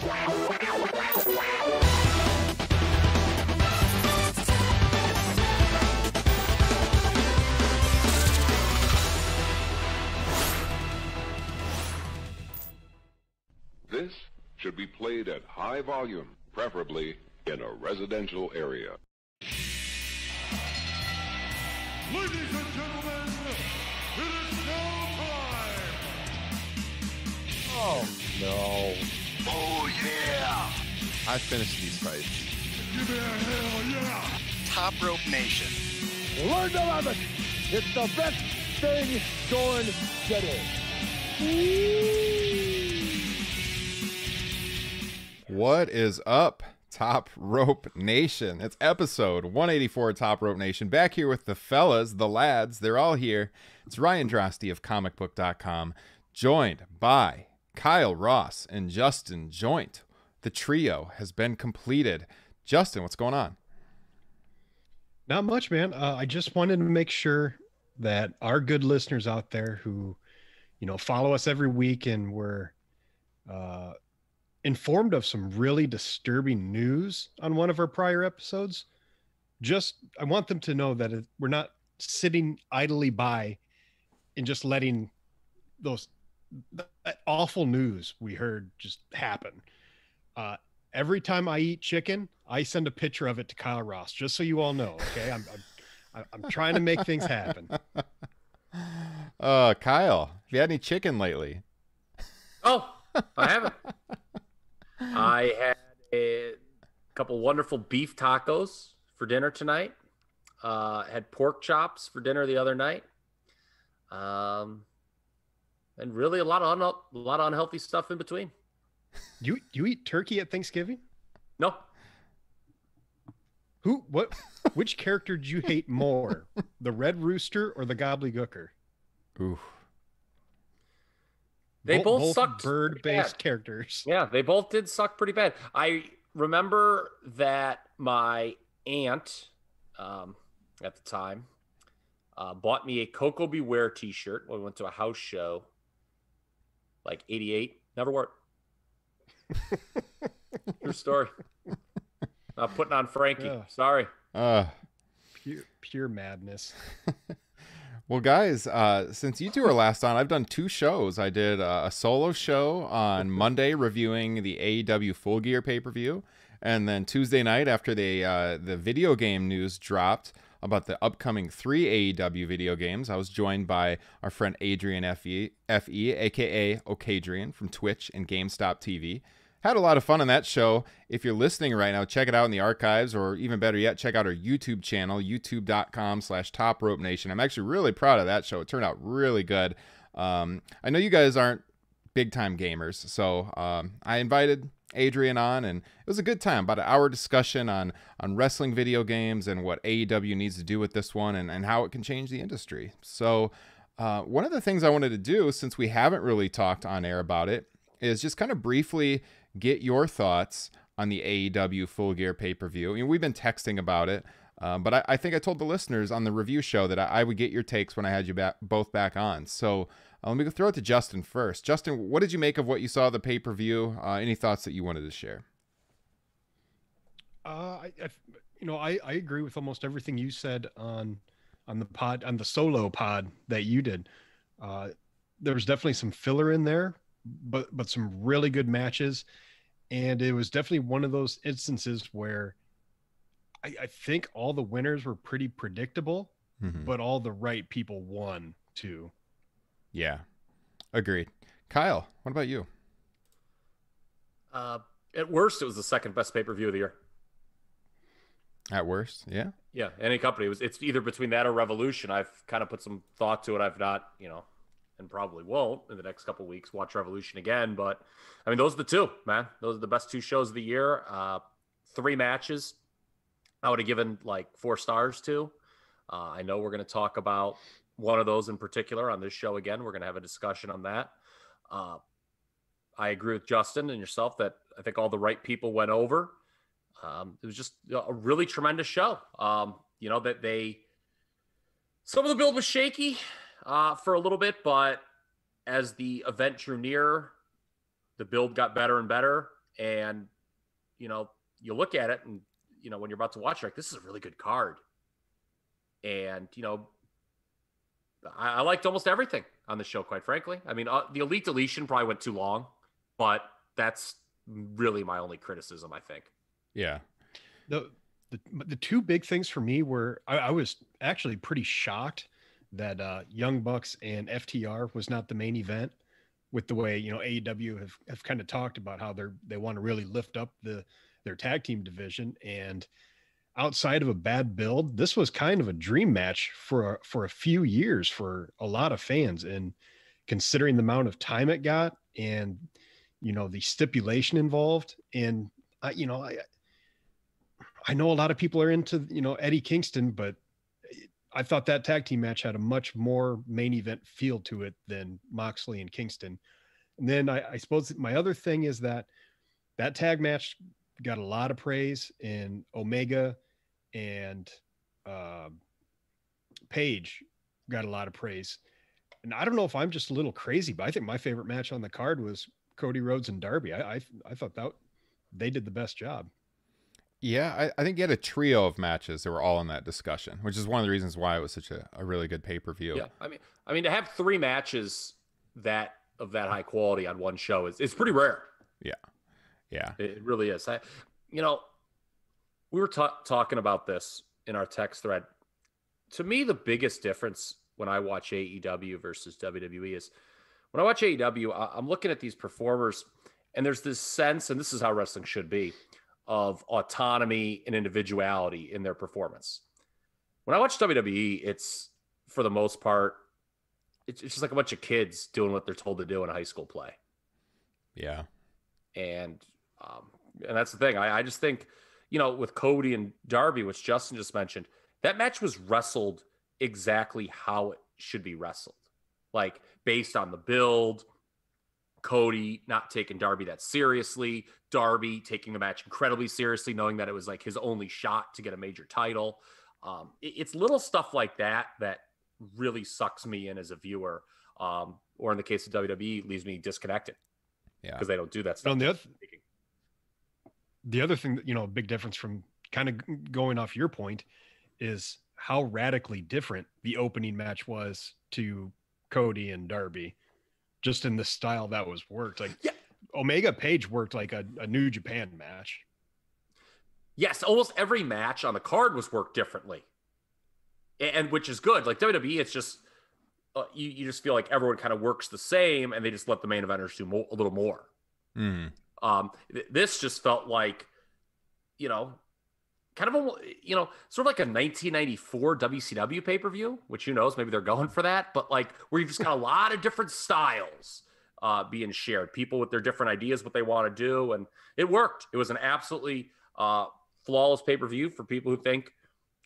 This should be played at high volume, preferably in a residential area. Ladies and gentlemen, it is now time! Oh, no. Oh, yeah! I finished these fights. Give me a hell yeah! Top Rope Nation. Learn to love it. It's the best thing going today. What is up, Top Rope Nation? It's episode 184 of Top Rope Nation. Back here with the fellas, the lads. They're all here. It's Ryan Drosty of comicbook.com, joined by Kyle Ross and Justin Joint. The trio has been completed. Justin, what's going on? Not much, man. I just wanted to make sure that our good listeners out there who, follow us every week and were informed of some really disturbing news on one of our prior episodes. I want them to know that we're not sitting idly by and just letting that awful news we heard just happen. Every time I eat chicken, I send a picture of it to Kyle Ross, just so you all know. Okay. I'm trying to make things happen. Kyle, have you had any chicken lately? Oh, I haven't. I had a couple wonderful beef tacos for dinner tonight. Had pork chops for dinner the other night. And really a lot of unhealthy stuff in between. You eat turkey at Thanksgiving? No. Which character did you hate more? The Red Rooster or the Gobbledygooker? Ooh. They both sucked. Bird-based characters. Yeah, they both did suck pretty bad. I remember that my aunt, at the time, bought me a Coco Beware t-shirt when we went to a house show, like 88. Never wore it. True story. Not putting on Frankie. Sorry. Pure madness. Well, guys, since you two are last on, I've done two shows. I did a solo show on Monday reviewing the AEW Full Gear pay-per-view. And then Tuesday night after the video game news dropped about the upcoming 3 AEW video games, I was joined by our friend Adrian FE, a.k.a. Okadrian from Twitch and GameStop TV. Had a lot of fun on that show. If you're listening right now, check it out in the archives, or even better yet, check out our YouTube channel, youtube.com/TopRopeNation. I'm actually really proud of that show. It turned out really good. I know you guys aren't big-time gamers, so I invited Adrian on, and it was a good time. About an hour discussion on wrestling video games and what AEW needs to do with this one and how it can change the industry. So one of the things I wanted to do, since we haven't really talked on air about it, is just kind of briefly get your thoughts on the AEW Full Gear pay-per-view. I mean, we've been texting about it, but I think I told the listeners on the review show that I would get your takes when I had you both back on. So let me throw it to Justin first. Justin, what did you make of what you saw of the pay-per-view? Any thoughts that you wanted to share? I agree with almost everything you said on the solo pod that you did. There was definitely some filler in there, but some really good matches. And it was definitely one of those instances where I think all the winners were pretty predictable, but all the right people won too. Yeah, agreed. Kyle, what about you? At worst, it was the second best pay-per-view of the year. At worst, yeah? Yeah, any company. It's either between that or Revolution. I've kind of put some thought to it. I've not, and probably won't in the next couple of weeks watch Revolution again. But I mean, those are the two, man. Those are the best two shows of the year. 3 matches I would have given like 4 stars to. I know we're going to talk about one of those in particular on this show again. We're going to have a discussion on that. I agree with Justin and yourself that I think all the right people went over. It was just a really tremendous show. Some of the build was shaky for a little bit, but as the event drew near, the build got better and better. And, you look at it and, when you're about to watch, you're like, this is a really good card. And, I liked almost everything on the show, quite frankly. I mean, the Elite Deletion probably went too long, but that's really my only criticism, I think. Yeah. The two big things for me were I was actually pretty shocked that Young Bucks and FTR was not the main event, with the way, AEW have kind of talked about how they want to really lift up their tag team division. And outside of a bad build, this was kind of a dream match for a few years for a lot of fans. And considering the amount of time it got and, the stipulation involved. And I know a lot of people are into, Eddie Kingston, but I thought that tag team match had a much more main event feel to it than Moxley and Kingston. And then I suppose my other thing is that tag match got a lot of praise, and Omega and Page got a lot of praise. And I don't know if I'm just a little crazy, but I think my favorite match on the card was Cody Rhodes and Darby. I thought that they did the best job. Yeah, I think you had a trio of matches that were all in that discussion, which is one of the reasons why it was such a really good pay-per-view. Yeah, I mean, to have 3 matches of that high quality on one show is pretty rare. Yeah, it really is. We were talking about this in our text thread. To me, the biggest difference when I watch AEW versus WWE is when I watch AEW, I'm looking at these performers, and there's this sense, and this is how wrestling should be, of autonomy and individuality in their performance. When I watch WWE, it's, for the most part, it's just like a bunch of kids doing what they're told to do in a high school play. Yeah. And that's the thing. I just think, with Cody and Darby, which Justin just mentioned, that match was wrestled exactly how it should be wrestled. Like, based on the build, Cody not taking Darby that seriously, Darby taking the match incredibly seriously, knowing that it was like his only shot to get a major title. It's little stuff like that really sucks me in as a viewer, or in the case of WWE, leaves me disconnected. Yeah, because they don't do that stuff. On the other thing, a big difference from kind of going off your point is how radically different the opening match was to Cody and Darby, just in the style that was worked. Like, yeah. Omega Page worked like a New Japan match. Yes, almost every match on the card was worked differently, and which is good. Like WWE, it's just you just feel like everyone kind of works the same, and they just let the main eventers do a little more. Mm. This just felt like, kind of, sort of like a 1994 WCW pay-per-view, which who knows, maybe they're going for that, but like where you've just got a lot of different styles being shared, people with their different ideas, what they want to do. And it worked. It was an absolutely flawless pay-per-view for people who think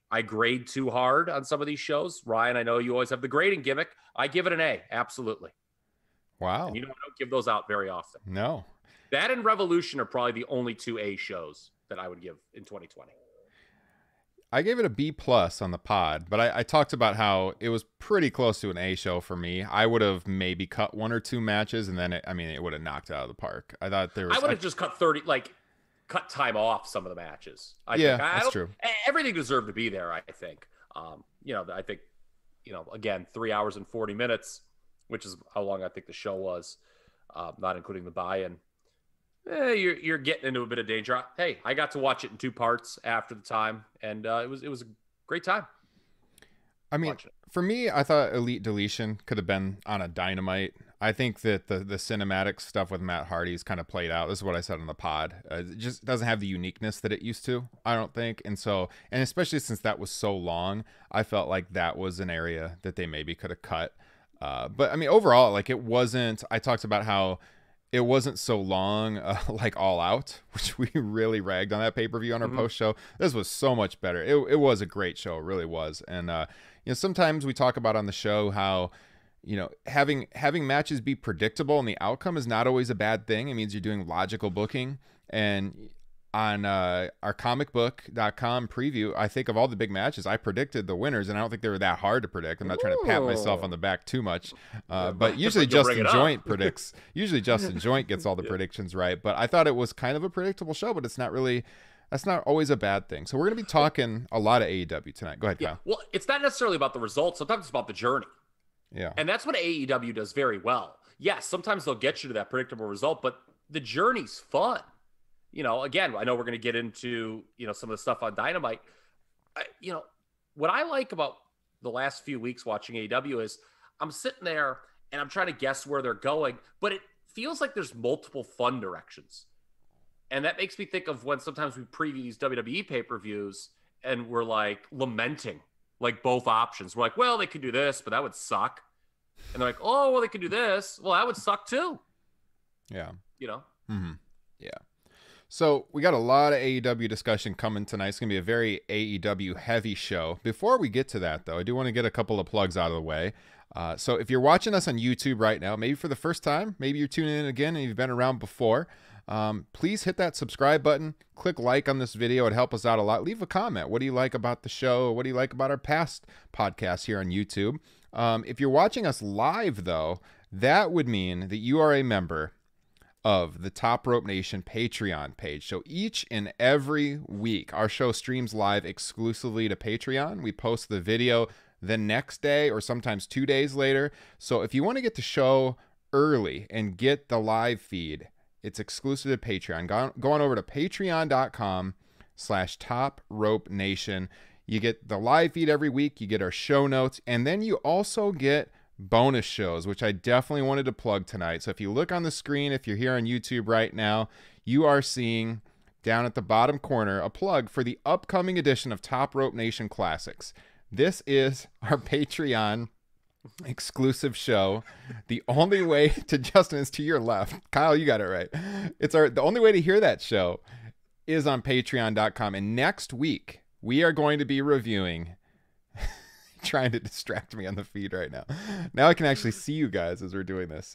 I grade too hard on some of these shows. Ryan, I know you always have the grading gimmick. I give it an A. Absolutely. Wow. And I don't give those out very often. No. That and Revolution are probably the only 2 A shows that I would give in 2020. I gave it a B+ on the pod, but I talked about how it was pretty close to an A show for me. I would have maybe cut 1 or 2 matches, and then it would have knocked it out of the park. I thought there was. I would have just cut cut time off some of the matches. That's true. Everything deserved to be there. I think. I think, again, 3 hours and 40 minutes, which is how long I think the show was, not including the buy-in. You're getting into a bit of danger. Hey, I got to watch it in 2 parts after the time, and it was a great time. I mean, for me, I thought Elite Deletion could have been on a Dynamite. I think that the cinematic stuff with Matt Hardy's kind of played out. This is what I said on the pod. It just doesn't have the uniqueness that it used to, I don't think. And especially since that was so long, I felt like that was an area that they maybe could have cut. But I mean, overall, like, it wasn't. I talked about how it wasn't so long, like All Out, which we really ragged on that pay-per-view on our post show. This was so much better. It was a great show. It really was. And, sometimes we talk about on the show how, having matches be predictable and the outcome is not always a bad thing. It means you're doing logical booking. And on our comicbook.com preview, I think of all the big matches, I predicted the winners, and I don't think they were that hard to predict. I'm not trying to pat myself on the back too much, but usually Justin Joint predicts. Usually Justin Joint gets all the predictions right, but I thought it was kind of a predictable show, but it's not really. That's not always a bad thing. So we're going to be talking a lot of AEW tonight. Go ahead, Kyle. Well, it's not necessarily about the results. Sometimes it's about the journey. Yeah. And that's what AEW does very well. Yes, sometimes they'll get you to that predictable result, but the journey's fun. Again, I know we're going to get into, some of the stuff on Dynamite. What I like about the last few weeks watching AEW is I'm sitting there and I'm trying to guess where they're going, but it feels like there's multiple fun directions. And that makes me think of when sometimes we preview these WWE pay-per-views and we're like lamenting like both options. We're like, well, they could do this, but that would suck. And they're like, oh, well, they could do this. Well, that would suck too. Yeah. Mm-hmm. Yeah. So we got a lot of AEW discussion coming tonight. It's going to be a very AEW heavy show. Before we get to that, though, I do want to get a couple of plugs out of the way. So if you're watching us on YouTube right now, maybe for the first time, maybe you're tuning in again and you've been around before, please hit that subscribe button. Click like on this video. It'd help us out a lot. Leave a comment. What do you like about the show? What do you like about our past podcasts here on YouTube? If you're watching us live, though, that would mean that you are a member of the Top Rope Nation Patreon page. So each and every week, our show streams live exclusively to Patreon. We post the video the next day or sometimes 2 days later. So if you want to get the show early and get the live feed, it's exclusive to Patreon. Go on over to patreon.com/Top Rope Nation. You get the live feed every week. You get our show notes. And then you also get bonus shows, which I definitely wanted to plug tonight. So if you look on the screen, if you're here on YouTube right now, you are seeing down at the bottom corner a plug for the upcoming edition of Top Rope Nation Classics. This is our Patreon exclusive show. The only way to Justin is to your left. Kyle, you got it right. The only way to hear that show is on patreon.com. And next week, we are going to be reviewing trying to distract me on the feed right now. Now I can actually see you guys as we're doing this.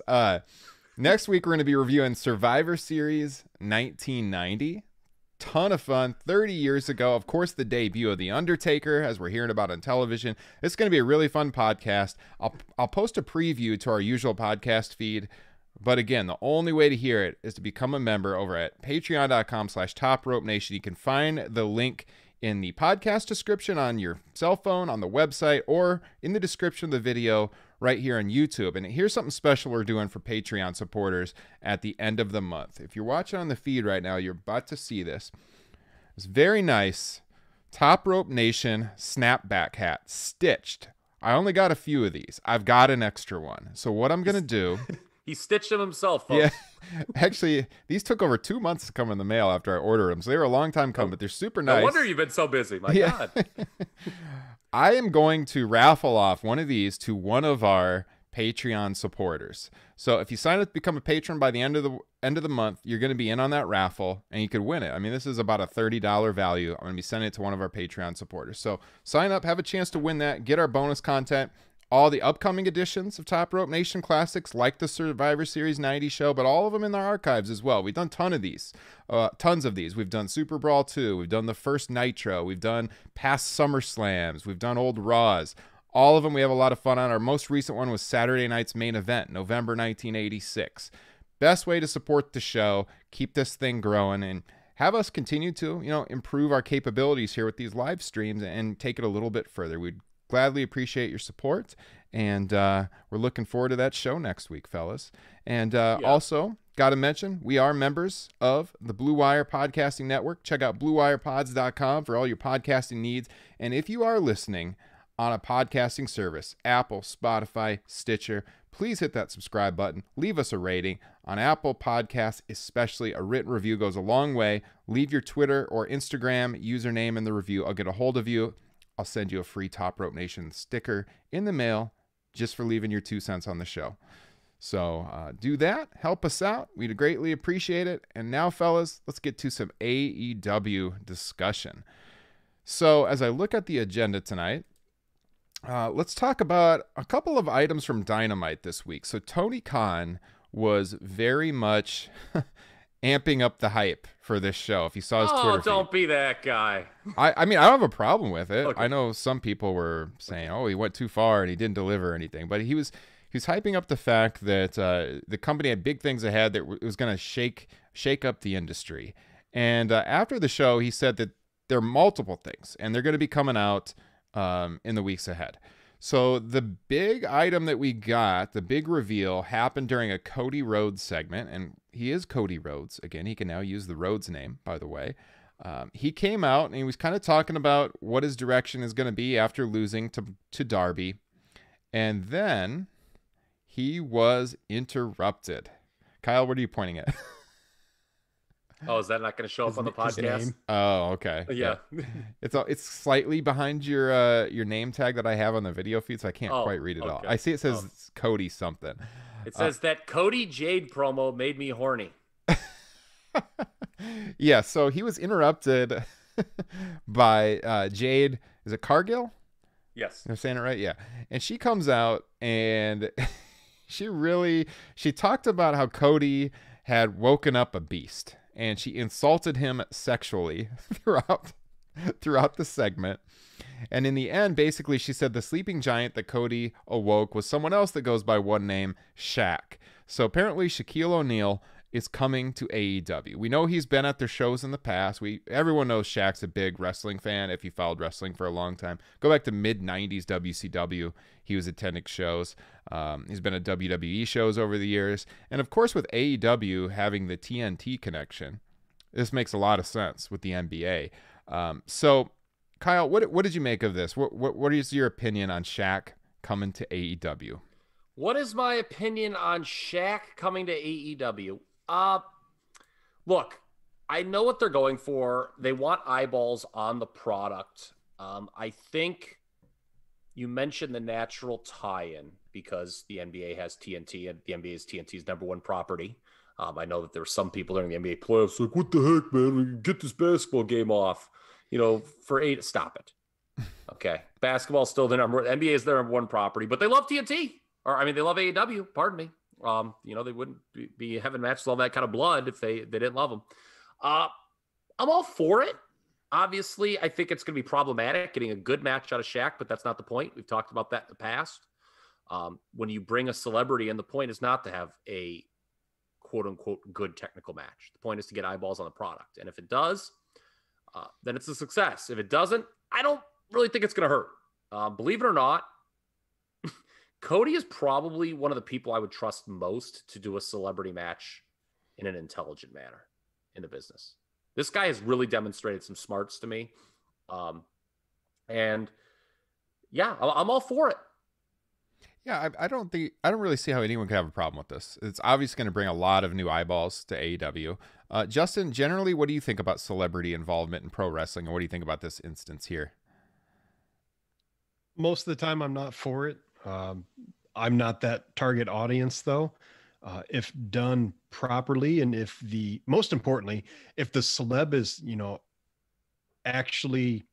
Next week, we're going to be reviewing Survivor Series 1990. Ton of fun. 30 years ago, of course, the debut of The Undertaker, as we're hearing about on television. It's going to be a really fun podcast. I'll post a preview to our usual podcast feed. But again, the only way to hear it is to become a member over at patreon.com/Top Rope Nation. You can find the link in the podcast description on your cell phone, on the website, or in the description of the video right here on YouTube. And here's something special we're doing for Patreon supporters at the end of the month. If you're watching on the feed right now, you're about to see this. It's very nice Top Rope Nation snapback hat, stitched. I only got a few of these. I've got an extra one. So what I'm going to do... He stitched them himself, folks. Yeah, actually, these took over 2 months to come in the mail after I ordered them. So they were a long time coming, but they're super nice. No wonder you've been so busy. My God. I am going to raffle off one of these to one of our Patreon supporters. So if you sign up to become a patron by the end of the month, you're going to be in on that raffle and you could win it. I mean, this is about a $30 value. I'm going to be sending it to one of our Patreon supporters. So sign up, have a chance to win that, get our bonus content. All the upcoming editions of Top Rope Nation Classics, like the Survivor Series 90 show, but all of them in our archives as well. We've done tons of these. We've done Super Brawl 2. We've done the first Nitro. We've done past SummerSlams. We've done old Raws. All of them we have a lot of fun on. Our most recent one was Saturday night's main event, November 1986. Best way to support the show, keep this thing growing, and have us continue to, improve our capabilities here with these live streams and take it a little bit further. We'd gladly appreciate your support, and we're looking forward to that show next week, fellas. And also, got to mention, we are members of the Blue Wire Podcasting Network. Check out BlueWirePods.com for all your podcasting needs. And if you are listening on a podcasting service, Apple, Spotify, Stitcher, please hit that subscribe button. Leave us a rating. On Apple Podcasts, especially, a written review goes a long way. Leave your Twitter or Instagram username in the review. I'll get a hold of you. I'll send you a free Top Rope Nation sticker in the mail just for leaving your 2 cents on the show. So do that. Help us out. We'd greatly appreciate it. And now, fellas, let's get to some AEW discussion. So as I look at the agenda tonight, let's talk about a couple of items from Dynamite this week. So Tony Khan was very much amping up the hype for this show. If you saw his Twitter feed. Don't be that guy. I mean, I don't have a problem with it. Okay. I know some people were saying, "Oh, he went too far and he didn't deliver anything," but he was hyping up the fact that the company had big things ahead, that it was going to shake up the industry. And after the show, he said that there are multiple things, and they're going to be coming out in the weeks ahead. So the big item that we got, the big reveal, happened during a Cody Rhodes segment, and he is Cody Rhodes. Again, he can now use the Rhodes name, by the way. He came out, and he was kind of talking about what his direction is going to be after losing to Darby. And then he was interrupted. Kyle, what are you pointing at? Oh, is that not going to show up on the podcast? Oh, okay. Yeah. It's slightly behind your name tag that I have on the video feed, so I can't quite read it all. I see it says Cody something. It says that Cody Jade promo made me horny. Yeah, so he was interrupted by Jade. Is it Cargill? Yes. I'm saying it right? Yeah. And she comes out and she talked about how Cody had woken up a beast. And she insulted him sexually throughout the segment. And in the end, basically, she said the sleeping giant that Cody awoke was someone else that goes by one name, Shaq. So apparently Shaquille O'Neal is coming to AEW. We know he's been at their shows in the past. Everyone knows Shaq's a big wrestling fan if you followed wrestling for a long time. Go back to mid-90s WCW. He was attending shows. He's been at WWE shows over the years. And of course, with AEW having the TNT connection, this makes a lot of sense with the NBA. So, Kyle, what did you make of this? What is your opinion on Shaq coming to AEW? What is my opinion on Shaq coming to AEW? Look, I know what they're going for. They want eyeballs on the product. I think you mentioned the natural tie-in because the NBA has TNT and the NBA is TNT's number one property. I know that there were some people during the NBA playoffs like, what the heck, man? We can get this basketball game off, for 8. Stop it. Okay. Basketball's still the NBA is their number one property, but they love TNT. They love AEW, pardon me. They wouldn't be having matches with all that kind of blood if they didn't love them. I'm all for it. Obviously, I think it's going to be problematic getting a good match out of Shaq, but that's not the point. We've talked about that in the past. When you bring a celebrity in, the point is not to have a quote-unquote good technical match. The point is to get eyeballs on the product. And if it does, then it's a success. If it doesn't, I don't really think it's going to hurt. Believe it or not, Cody is probably one of the people I would trust most to do a celebrity match in an intelligent manner in the business. This guy has really demonstrated some smarts to me. And yeah, I'm all for it. Yeah, I don't really see how anyone could have a problem with this. It's obviously going to bring a lot of new eyeballs to AEW. Justin, generally, what do you think about celebrity involvement in pro wrestling, and what do you think about this instance here? Most of the time, I'm not for it. I'm not that target audience, though. If done properly, and most importantly, if the celeb is, actually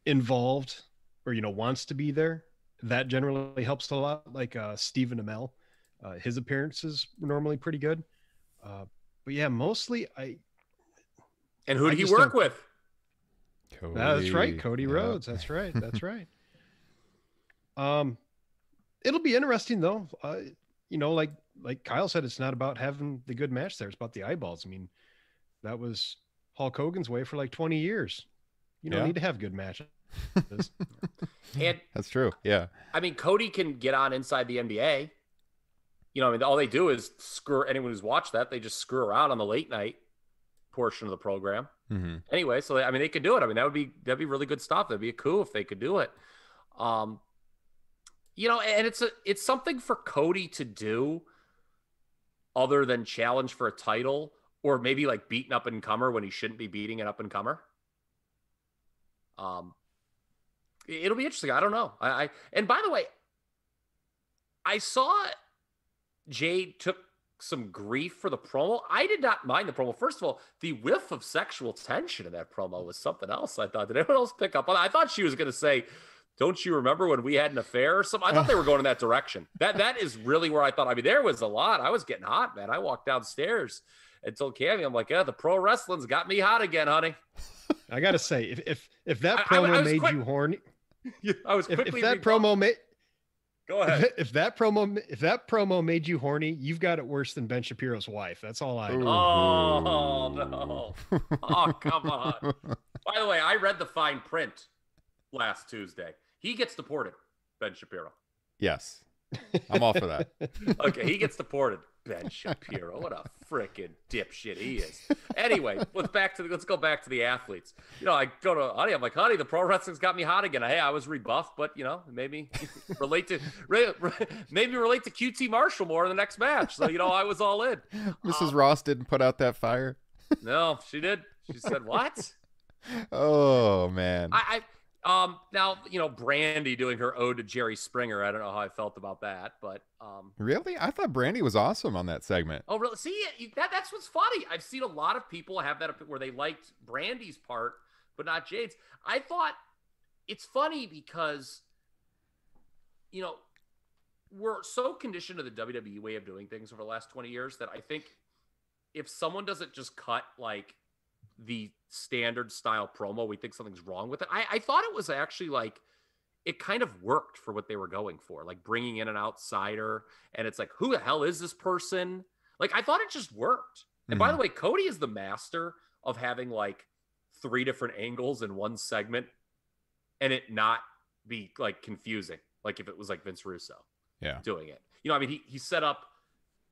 involved or, wants to be there, that generally helps a lot. Like Stephen Amell, his appearances were normally pretty good. But yeah, mostly And who did he work with? Cody. That's right, Cody Rhodes. That's right. That's right. It'll be interesting though. Like Kyle said, it's not about having the good match there. It's about the eyeballs. I mean, that was Hulk Hogan's way for like 20 years. You don't need to have good matches. And that's true. Yeah. I mean, Cody can get on inside the NBA. All they do is screw anyone who's watched that. They just screw around on the late night portion of the program. Mm-hmm. Anyway, so they could do it. I mean, that'd be really good stuff. That'd be a coup if they could do it. And it's something for Cody to do other than challenge for a title or maybe like beat an up and comer when he shouldn't be beating an up and comer. It'll be interesting. I don't know. And by the way, I saw Jade took some grief for the promo. I did not mind the promo. First of all, the whiff of sexual tension in that promo was something else. I thought. Did anyone else pick up on that? I thought she was going to say don't you remember when we had an affair or something? I thought they were going in that direction. That is really where I thought. I mean, there was a lot. I was getting hot, man. I walked downstairs and told Cammy, I'm like, yeah, the pro wrestling's got me hot again, honey. I gotta say, if that promo made you horny, I was quickly. If that promo made. Go ahead. If that promo made you horny, you've got it worse than Ben Shapiro's wife. That's all I know. Oh no! Oh, come on. By the way, I read the fine print last Tuesday. He gets deported, Ben Shapiro. Yes, I'm all for that. Okay, he gets deported. Ben Shapiro, what a freaking dipshit he is. Anyway, let's go back to the athletes. You know, I go to Honey. I'm like, Honey, the pro wrestling's got me hot again. Hey, I was rebuffed, but you know, maybe relate to QT Marshall more in the next match. So you know, I was all in. Mrs. Ross didn't put out that fire. No, she did. She said, "What?" Oh man. Now, you know, Brandy doing her ode to Jerry Springer. I don't know how I felt about that, but really, I thought Brandy was awesome on that segment. Oh, really? See, that's what's funny. I've seen a lot of people have that where they liked Brandy's part, but not Jade's. I thought it's funny because, you know, we're so conditioned to the WWE way of doing things over the last 20 years that I think if someone doesn't just cut like the standard style promo, we think something's wrong with it. I thought it was actually like, it kind of worked for what they were going for, like bringing in an outsider. And it's like, who the hell is this person? Like, I thought it just worked. And by the way, Cody is the master of having like 3 different angles in one segment and it not be like confusing. Like if it was like Vince Russo doing it, you know, I mean, he set up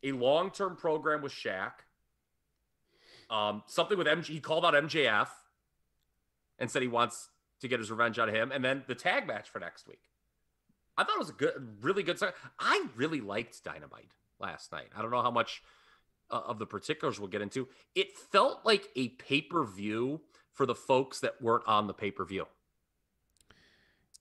a long-term program with Shaq. Something with MJ, he called out MJF and said he wants to get his revenge on him. And then the tag match for next week. I thought it was a really good song. I really liked Dynamite last night. I don't know how much of the particulars we'll get into. It felt like a pay-per-view for the folks that weren't on the pay-per-view.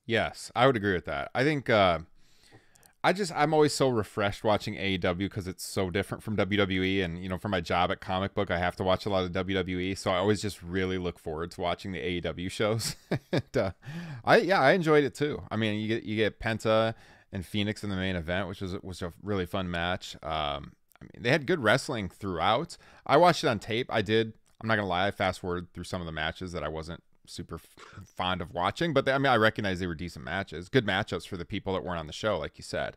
Yes, I would agree with that. I think I'm always so refreshed watching AEW because it's so different from WWE. And, you know, for my job at Comic Book, I have to watch a lot of WWE. So I always just really look forward to watching the AEW shows. And, I enjoyed it too. I mean, you get Penta and Phoenix in the main event, which was a really fun match. I mean, they had good wrestling throughout. I watched it on tape. I'm not going to lie. I fast forwarded through some of the matches that I wasn't super fond of watching, but I recognize they were decent matches, good matchups for the people that weren't on the show, like you said.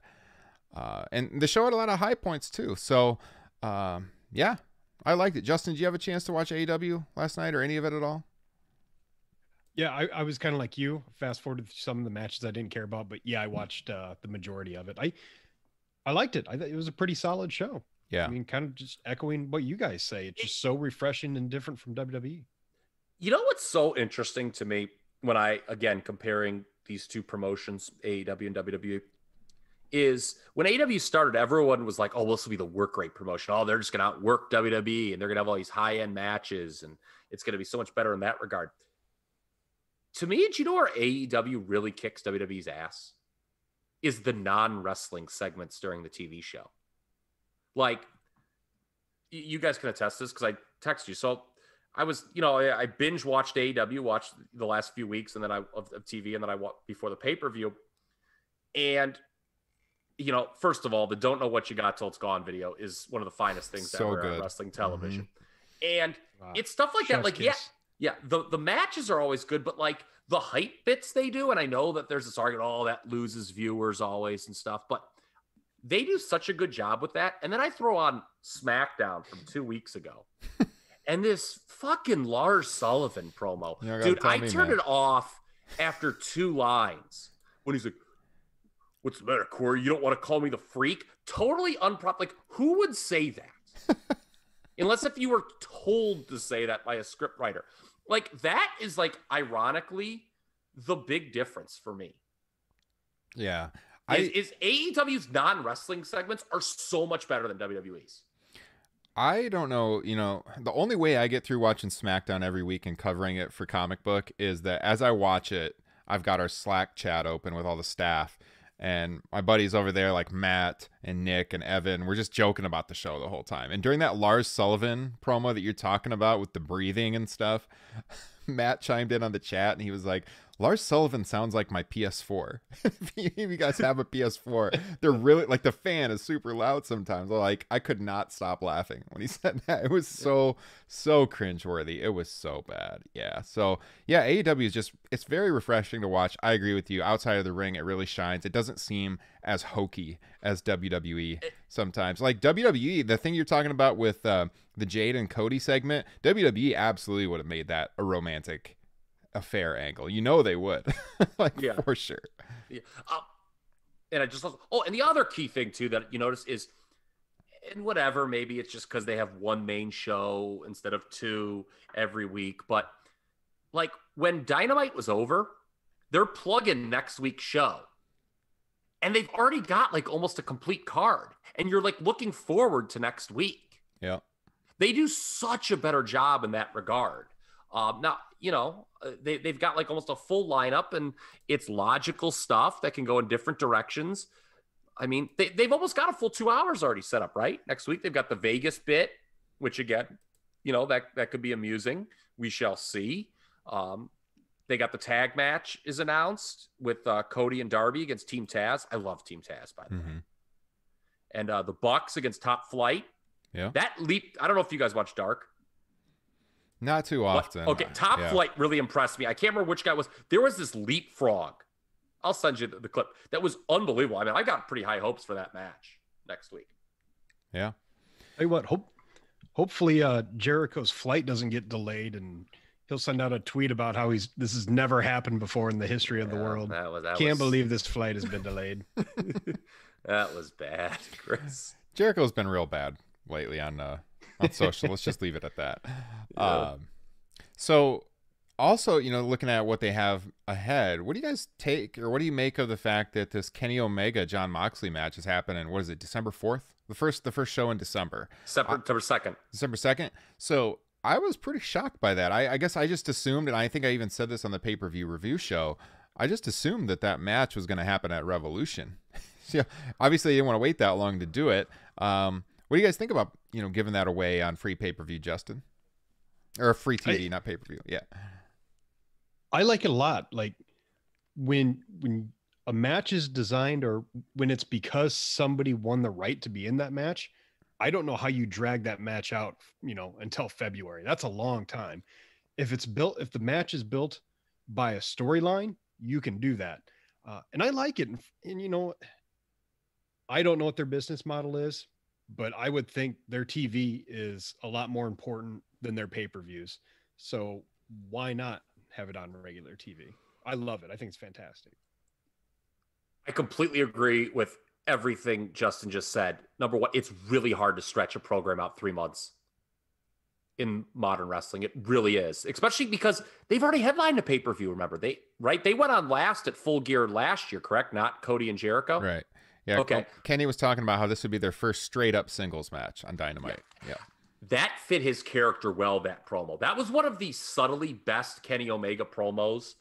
And the show had a lot of high points too. So, yeah, I liked it. Justin, did you have a chance to watch AEW last night or any of it at all? Yeah, I was kind of like you, fast forwarded some of the matches I didn't care about, but yeah, I watched the majority of it. I liked it. I thought it was a pretty solid show. Yeah. I mean, kind of just echoing what you guys say. It's just so refreshing and different from WWE. You know what's so interesting to me when again, comparing these two promotions, AEW and WWE, is when AEW started, everyone was like, oh, well, this will be the work rate promotion. Oh, they're just going to outwork WWE and they're going to have all these high-end matches and it's going to be so much better in that regard. To me, do you know where AEW really kicks WWE's ass? Is the non-wrestling segments during the TV show. Like, you guys can attest this because I text you. So I was, you know, I binge watched AEW, watched the last few weeks, and then of TV, and then I watched before the pay-per-view. And, you know, first of all, the "Don't Know What You Got Till It's Gone" video is one of the finest things ever on wrestling television. And it's stuff like that. Like, yeah, the matches are always good, but like the hype bits they do, and I know that there's this argument, oh, that loses viewers always and stuff, but they do such a good job with that. And then I throw on SmackDown from 2 weeks ago. And this fucking Lars Sullivan promo, dude, I turned it off after 2 lines when he's like, what's the matter, Corey? You don't want to call me the freak? Totally unproper. Like, who would say that? Unless if you were told to say that by a script writer. Like, that is, like, ironically, the big difference for me. Yeah. Is AEW's non-wrestling segments are so much better than WWE's. I don't know, you know, the only way I get through watching SmackDown every week and covering it for Comic Book is that as I watch it, I've got our Slack chat open with all the staff, and my buddies over there like Matt and Nick and Evan, we're just joking about the show the whole time. And during that Lars Sullivan promo that you're talking about with the breathing and stuff, Matt chimed in on the chat and he was like, Lars Sullivan sounds like my PS4. If you guys have a PS4, they're really like, the fan is super loud sometimes. Like, I could not stop laughing when he said that. It was so cringeworthy. It was so bad. Yeah. So yeah, AEW is just, it's very refreshing to watch. I agree with you. Outside of the ring, it really shines. It doesn't seem as hokey as WWE sometimes. Like WWE, the thing you're talking about with the Jade and Cody segment, WWE absolutely would have made that a romantic affair angle. You know they would. Like, yeah, for sure. Yeah. And I just, and the other key thing too that you notice is, and whatever, maybe it's just because they have one main show instead of two every week, but like when Dynamite was over, they're plugging next week's show. And they've already got like almost a complete card. And you're like looking forward to next week. Yeah. They do such a better job in that regard. Now, you know, they've got like almost a full lineup, and it's logical stuff that can go in different directions. I mean, they've almost got a full 2 hours already set up, right? Next week, they've got the Vegas bit, which again, you know, that could be amusing. We shall see. They got the tag match is announced with Cody and Darby against Team Taz. I love Team Taz, by the way. And the Bucks against Top Flight. Yeah. That leap. I don't know if you guys watch Dark. Not too often. Okay, Top Flight really impressed me. I can't remember which guy it was. There was this leapfrog. I'll send you the clip. That was unbelievable. I mean, I got pretty high hopes for that match next week. Yeah. Tell you what, hopefully Jericho's flight doesn't get delayed, and he'll send out a tweet about how this has never happened before in the history of the world. Can't believe this flight has been delayed. That was bad, Chris. Jericho's been real bad lately on social. Let's just leave it at that. Yeah. So also, you know, looking at what they have ahead, what do you guys take, or what do you make of the fact that this Kenny Omega John Moxley match is happening? What is it, December 4th? The first show in December. September 2nd. December 2nd. So I was pretty shocked by that. I guess I just assumed, and I think I even said this on the pay-per-view review show, I just assumed that match was going to happen at Revolution. So obviously, they didn't want to wait that long to do it. What do you guys think about, you know, giving that away on free pay-per-view, Justin? Or free TV, not pay-per-view. Yeah. I like it a lot. Like when a match is designed, or when it's because somebody won the right to be in that match, I don't know how you drag that match out, you know, until February. That's a long time. If the match is built by a storyline, you can do that. And I like it. And, you know, I don't know what their business model is, but I would think their TV is a lot more important than their pay-per-views. So why not have it on regular TV? I love it. I think it's fantastic. I completely agree with everything Justin just said. Number one, it's really hard to stretch a program out 3 months in modern wrestling. It really is, especially because they've already headlined a pay-per-view. Remember, they went on last at Full Gear last year, correct? Not Cody and Jericho. Right. Yeah. Okay. Kenny was talking about how this would be their first straight up singles match on Dynamite. Yeah. That fit his character well, that promo. That was one of the subtly best Kenny Omega promos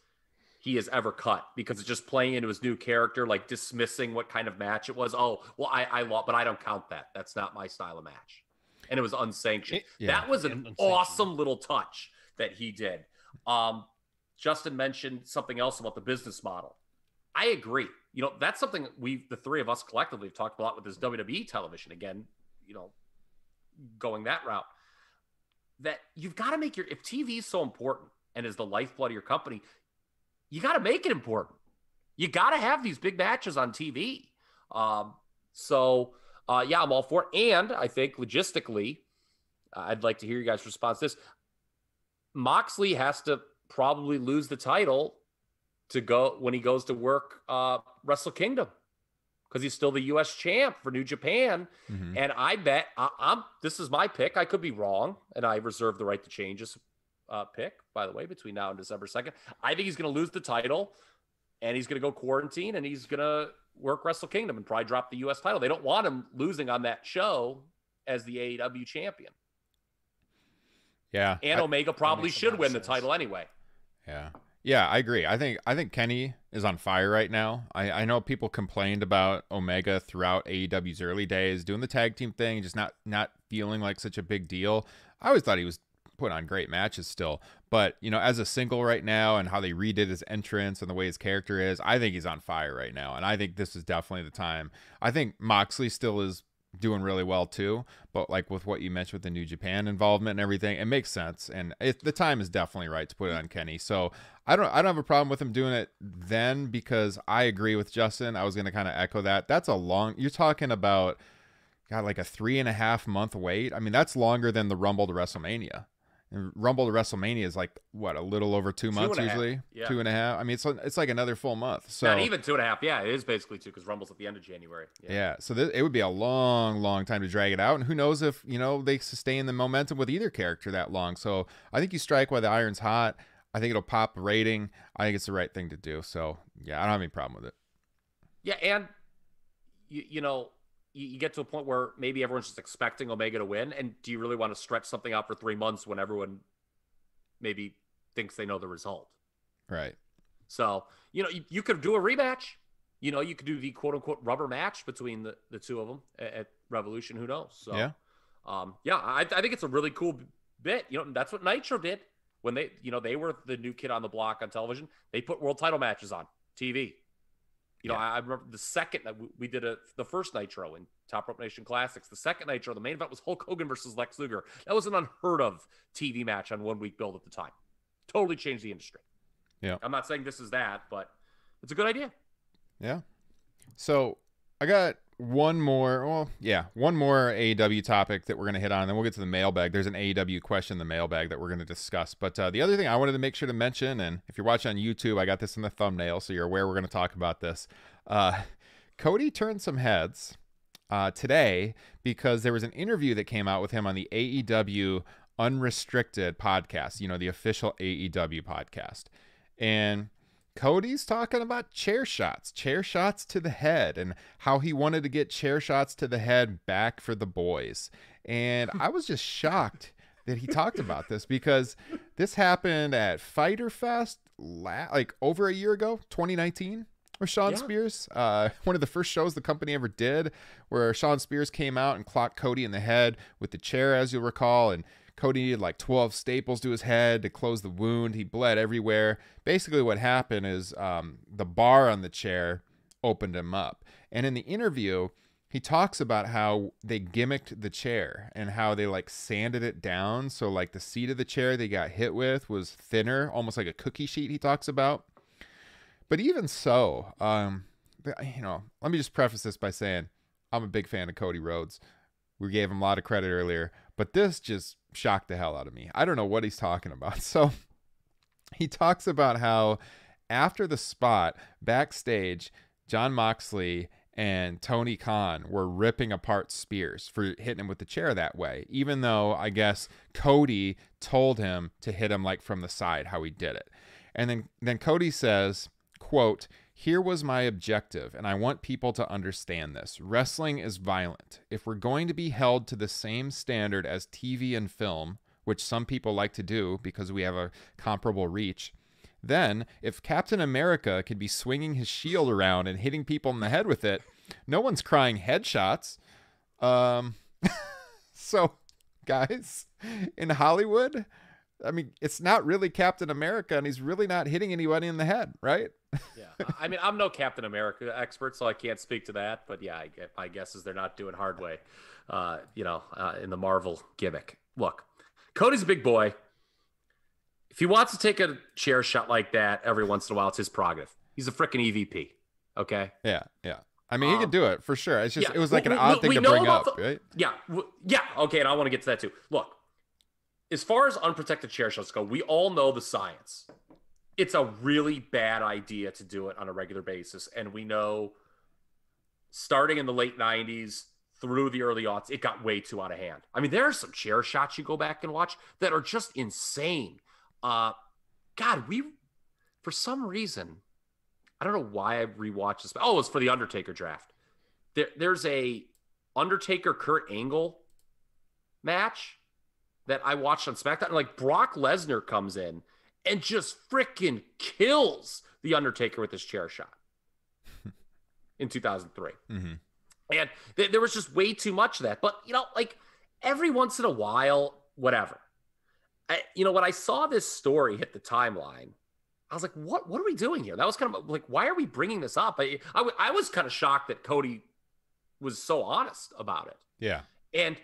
he has ever cut, because it's just playing into his new character, like dismissing what kind of match it was. Oh, well, I lost, but I don't count that. That's not my style of match. And it was unsanctioned. That was an awesome little touch that he did. Justin mentioned something else about the business model. I agree. You know, that's something the three of us collectively have talked a lot with this WWE television. Again, you know, going that route, that you've got to make if TV is so important and is the lifeblood of your company, you got to make it important. You got to have these big matches on TV. Yeah, I'm all for it. And I think logistically, I'd like to hear you guys' response to this. Moxley has to probably lose the title to go when he goes to work Wrestle Kingdom, because he's still the U.S. champ for New Japan. Mm-hmm. And I bet this is my pick. I could be wrong, and I reserve the right to change this pick, by the way, between now and December 2nd. I think he's going to lose the title, and he's going to go quarantine, and he's going to work Wrestle Kingdom and probably drop the U.S. title. They don't want him losing on that show as the AEW champion. Yeah. And Omega probably should win the title anyway. Yeah. Yeah, I agree. I think Kenny is on fire right now. I know people complained about Omega throughout AEW's early days, doing the tag team thing, just not feeling like such a big deal. I always thought he was putting on great matches still. But, you know, as a single right now and how they redid his entrance and the way his character is, I think he's on fire right now. And I think this is definitely the time. I think Moxley still is doing really well too. But like with what you mentioned with the New Japan involvement and everything, it makes sense. And the time is definitely right to put it on Kenny. So I don't have a problem with him doing it then, because I agree with Justin. I was going to kind of echo that. That's a long, you're talking about, God, like a 3.5 month wait. I mean, that's longer than the Rumble to WrestleMania. And Rumble to WrestleMania is like what, a little over 2 months usually. Yeah. 2.5. I mean, it's like another full month. So not even 2.5. Yeah, it is basically 2 because Rumble's at the end of January. Yeah. So it would be a long time to drag it out, and who knows if, you know, they sustain the momentum with either character that long. So I think you strike while the iron's hot. I think it'll pop the rating. I think it's the right thing to do. So yeah, I don't have any problem with it. Yeah, and you know, you get to a point where maybe everyone's just expecting Omega to win. And do you really want to stretch something out for 3 months when everyone maybe thinks they know the result? Right. So, you know, you could do a rematch. You know, you could do the quote unquote rubber match between the two of them at Revolution. Who knows? So, yeah. I think it's a really cool bit. You know, that's what Nitro did when they, you know, they were the new kid on the block on television. They put world title matches on TV. You know, I remember the second that we did the first Nitro in Top Rope Nation Classics. The second Nitro, the main event was Hulk Hogan versus Lex Luger. That was an unheard of TV match on 1 week build at the time. Totally changed the industry. Yeah. I'm not saying this is that, but it's a good idea. Yeah. So I got one more AEW topic that we're going to hit on, and then we'll get to the mailbag. There's an AEW question in the mailbag that we're going to discuss. But the other thing I wanted to make sure to mention, and if you're watching on YouTube, I got this in the thumbnail, so you're aware we're going to talk about this. Cody turned some heads today because there was an interview that came out with him on the AEW Unrestricted podcast, you know, the official AEW podcast. And Cody's talking about chair shots to the head, and how he wanted to get chair shots to the head back for the boys. And I was just shocked that he talked about this, because this happened at Fyter Fest like over a year ago, 2019, with Sean Spears. One of the first shows the company ever did, where Sean Spears came out and clocked Cody in the head with the chair, as you'll recall, and Cody needed like 12 staples to his head to close the wound. He bled everywhere. Basically what happened is the bar on the chair opened him up. And in the interview, he talks about how they gimmicked the chair and how they like sanded it down. So like the seat of the chair they got hit with was thinner, almost like a cookie sheet, he talks about. But even so, you know, let me just preface this by saying I'm a big fan of Cody Rhodes. We gave him a lot of credit earlier, but this just shocked the hell out of me. I don't know what he's talking about. So he talks about how after the spot backstage, Jon Moxley and Tony Khan were ripping apart Spears for hitting him with the chair that way, even though I guess Cody told him to hit him like from the side, how he did it. And then Cody says, quote, "Here was my objective, and I want people to understand this. Wrestling is violent. If we're going to be held to the same standard as TV and film, which some people like to do because we have a comparable reach, then if Captain America could be swinging his shield around and hitting people in the head with it, no one's crying headshots." So, guys, in Hollywood, I mean, it's not really Captain America, and he's really not hitting anybody in the head, right? Yeah, I mean, I'm no Captain America expert, so I can't speak to that. But yeah, my guess is they're not doing hard way, in the Marvel gimmick. Look, Cody's a big boy. If he wants to take a chair shot like that every once in a while, it's his prerogative. He's a freaking EVP. Okay. Yeah. I mean, he could do it for sure. It's just it was like an odd thing to bring up, right? Yeah. Okay, and I want to get to that too. Look, as far as unprotected chair shots go, we all know the science. It's a really bad idea to do it on a regular basis. And we know starting in the late 90s through the early aughts, it got way too out of hand. I mean, there are some chair shots you go back and watch that are just insane. God, for some reason, I don't know why I rewatched this. Oh, it's for the Undertaker draft. There's a Undertaker Kurt Angle match that I watched on SmackDown. And like Brock Lesnar comes in and just freaking kills the Undertaker with his chair shot in 2003. Mm-hmm. And there was just way too much of that. But, you know, like every once in a while, whatever. when I saw this story hit the timeline, I was like, what are we doing here? That was kind of like, why are we bringing this up? I was kind of shocked that Cody was so honest about it. Yeah. And,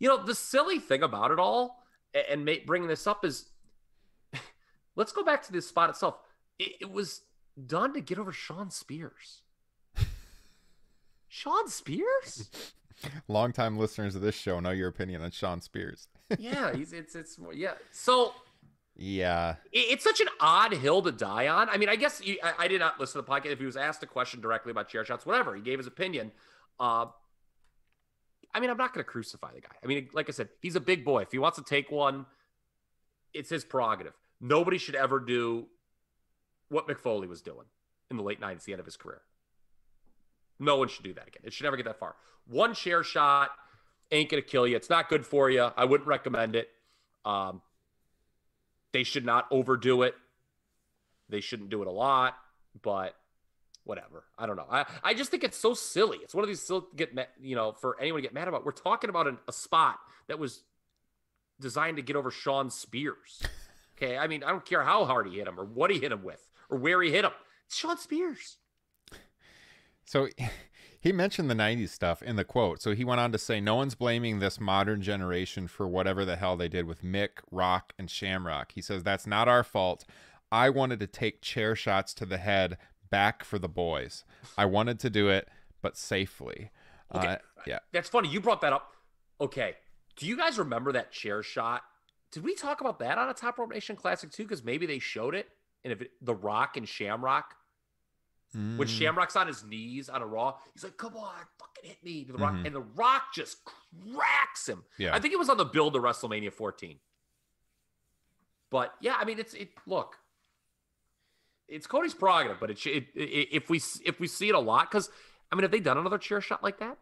the silly thing about it all, and bringing this up is, let's go back to this spot itself. It was done to get over Sean Spears. Sean Spears? Longtime listeners of this show know your opinion on Sean Spears. Yeah, So yeah, it's such an odd hill to die on. I mean, I guess I did not listen to the podcast. If he was asked a question directly about chair shots, whatever, he gave his opinion. I mean, I'm not going to crucify the guy. I mean, like I said, he's a big boy. If he wants to take one, it's his prerogative. Nobody should ever do what Mick Foley was doing in the late 90s, the end of his career. No one should do that again. It should never get that far. One chair shot ain't going to kill you. It's not good for you. I wouldn't recommend it. They should not overdo it. They shouldn't do it a lot, but whatever. I don't know. I just think it's so silly. It's one of these still for anyone to get mad about. We're talking about a spot that was designed to get over Sean Spears. Okay. I mean, I don't care how hard he hit him or what he hit him with or where he hit him. It's Sean Spears. So he mentioned the 90s stuff in the quote. So he went on to say, no one's blaming this modern generation for whatever the hell they did with Mick, Rock, and Shamrock. He says, that's not our fault. I wanted to take chair shots to the head back for the boys. I wanted to do it, but safely. Okay. Yeah. That's funny. You brought that up. Okay. Do you guys remember that chair shot? Did we talk about that on a Top Rope Nation Classic too? Because maybe they showed it. And the Rock and Shamrock. When Shamrock's on his knees on a Raw, he's like, come on, fucking hit me. To the Rock, and the Rock just cracks him. Yeah. I think it was on the build to WrestleMania 14. But yeah, I mean, look, it's Cody's prerogative, but if we see it a lot, because I mean, have they done another chair shot like that?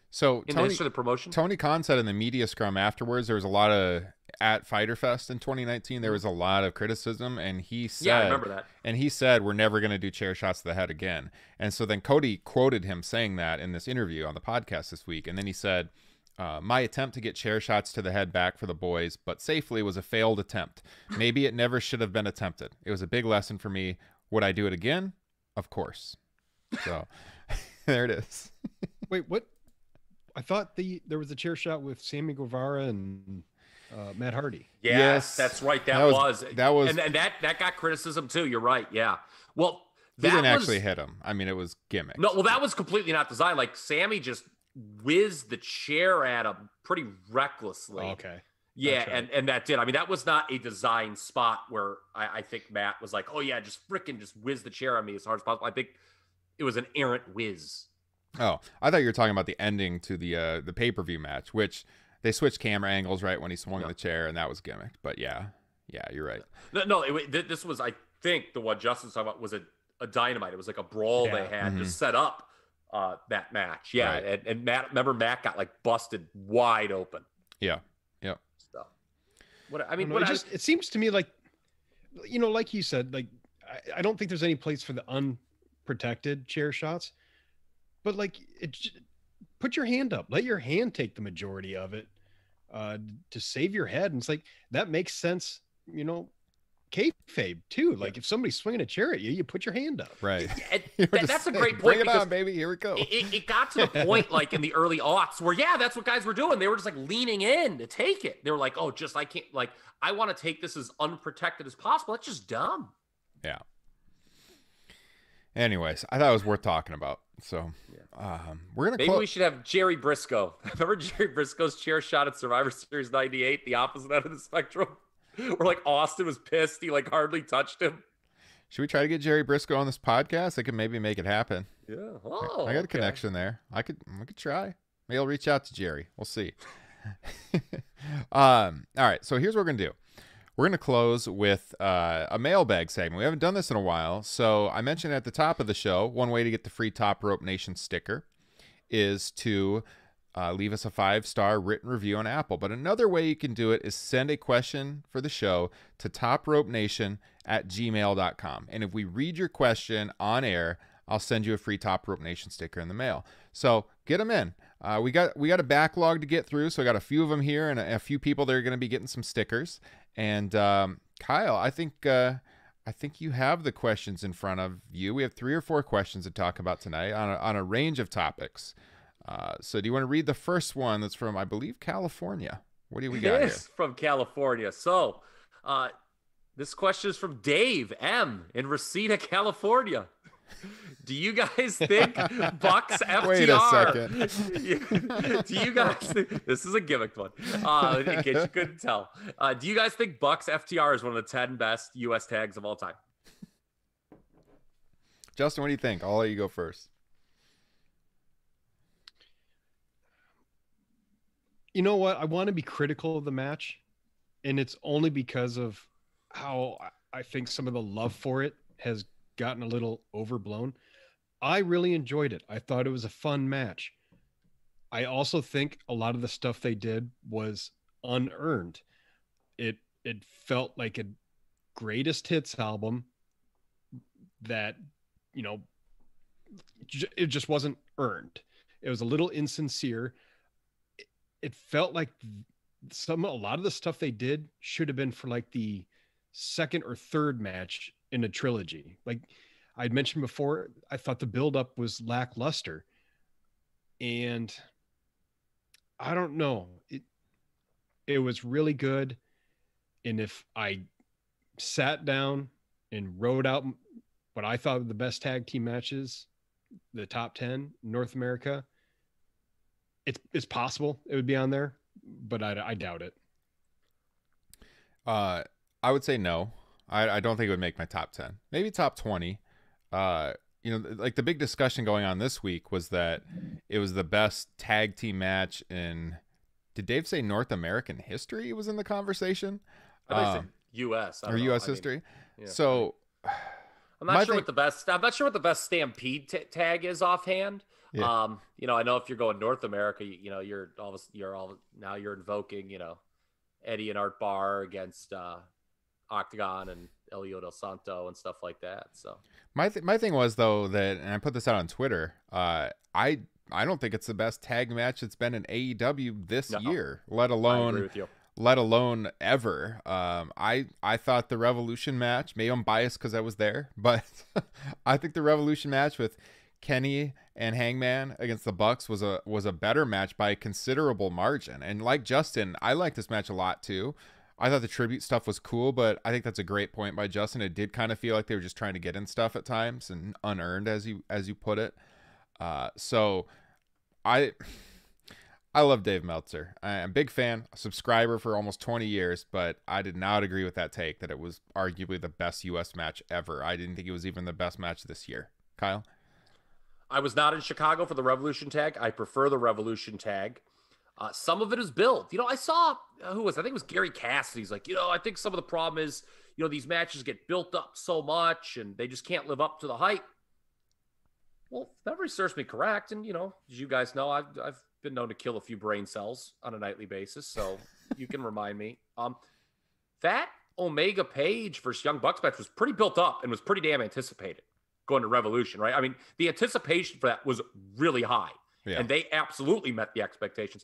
So in the history of the promotion, Tony Khan said in the media scrum afterwards, there was a lot of at Fyter Fest in 2019. There was a lot of criticism, and he said, "Yeah, I remember that." And he said, "We're never going to do chair shots to the head again." And so then Cody quoted him saying that in this interview on the podcast this week, and then he said, "My attempt to get chair shots to the head back for the boys, but safely, was a failed attempt. Maybe it never should have been attempted. It was a big lesson for me. Would I do it again? Of course." So there it is. Wait, what? I thought there was a chair shot with Sammy Guevara and Matt Hardy. Yes, that's right. That was, and that got criticism too. You're right. Yeah. Well, he didn't actually hit him. I mean, it was gimmick. No, well, that was completely not designed. Like Sammy just whizzed the chair at him pretty recklessly. Okay. Yeah, right. and that did. I mean, that was not a design spot where I think Matt was like, oh yeah, just whiz the chair on me as hard as possible. I think it was an errant whiz. Oh, I thought you were talking about the ending to the pay-per-view match, which they switched camera angles right when he swung the chair, and that was gimmicked. But yeah, you're right. No, this was, I think, the one Justin's talking about was a Dynamite. It was like a brawl they had to set up that match. Yeah, right. And Matt, remember Matt got like busted wide open. Yeah, yeah. So, it seems to me like, like you said, like I don't think there's any place for the unprotected chair shots. But like, put your hand up. Let your hand take the majority of it to save your head. And it's like, that makes sense, kayfabe too. Like if somebody's swinging a chair at you, you put your hand up. Right. That's a great point. Bring it on, baby. Here we go. It got to the point like in the early aughts where, that's what guys were doing. They were just like leaning in to take it. They were like, oh, I can't, like, I want to take this as unprotected as possible. That's just dumb. Yeah. Anyways, I thought it was worth talking about. So we're gonna we should have Jerry Briscoe. Remember Jerry Briscoe's chair shot at Survivor Series '98, the opposite end of the spectrum, where like Austin was pissed, he like hardly touched him. Should we try to get Jerry Briscoe on this podcast? I could maybe make it happen. Yeah, I got a connection there. I could try. Maybe I'll reach out to Jerry. We'll see. All right, so here's what we're gonna do. We're going to close with a mailbag segment. We haven't done this in a while. So I mentioned at the top of the show, one way to get the free Top Rope Nation sticker is to leave us a 5-star written review on Apple. But another way you can do it is send a question for the show to topropenation@gmail.com. And if we read your question on air, I'll send you a free Top Rope Nation sticker in the mail. So get them in. We got a backlog to get through, so I got a few of them here and a few people that are going to be getting some stickers. And Kyle, I think you have the questions in front of you. We have 3 or 4 questions to talk about tonight on a range of topics. So do you want to read the first one that's from, I believe, California? What do we got here? From California. So this question is from Dave M. in Reseda, California. Do you guys think Bucks FTR? Wait a second. Do you guys think, this is a gimmick one, in case you couldn't tell. Do you guys think Bucks FTR is one of the 10 best U.S. tags of all time? Justin, what do you think? I'll let you go first. You know what? I want to be critical of the match, and it's only because of how I think some of the love for it has gotten a little overblown. I really enjoyed it. I thought it was a fun match. I also think a lot of the stuff they did was unearned. It felt like a greatest hits album that, it just wasn't earned. It was a little insincere. It felt like a lot of the stuff they did should have been for like the second or third match in a trilogy. Like I'd mentioned before, I thought the buildup was lackluster, and I don't know. It was really good. And if I sat down and wrote out what I thought were the best tag team matches, the top 10 in North America, it's possible it would be on there, but I doubt it. I would say no. I don't think it would make my top 10. Maybe top 20. Like the big discussion going on this week was that it was the best tag team match in, did Dave say North American history was in the conversation? I think it's U.S. Or U.S. history. Yeah. So I'm not sure what the best Stampede tag is offhand. Yeah. I know if you're going North America, you're invoking, Eddie and Art Barr against Octagon and Elio Del Santo and stuff like that. So my thing was, though, that, and I put this out on Twitter, I don't think it's the best tag match that's been in AEW this year, let alone I agree with you. Let alone ever. I thought the Revolution match, maybe I'm biased because I was there, but I think the Revolution match with Kenny and Hangman against the Bucks was a better match by a considerable margin. And like Justin, I like this match a lot too. I thought the tribute stuff was cool, but I think that's a great point by Justin. It did kind of feel like they were just trying to get in stuff at times and unearned, as you put it. So I love Dave Meltzer. I'm a big fan, a subscriber for almost 20 years, but I did not agree with that take that it was arguably the best U.S. match ever. I didn't think it was even the best match this year. Kyle? I was not in Chicago for the Revolution tag. I prefer the Revolution tag. Some of it is built. I saw, I think it was Gary Cassidy's like, I think some of the problem is, these matches get built up so much and they just can't live up to the hype. Well, if memory serves me correct, and, as you guys know, I've been known to kill a few brain cells on a nightly basis, so you can remind me. That Omega Page versus Young Bucks match was pretty built up and was pretty damn anticipated going to Revolution, right? I mean, the anticipation for that was really high, and they absolutely met the expectations.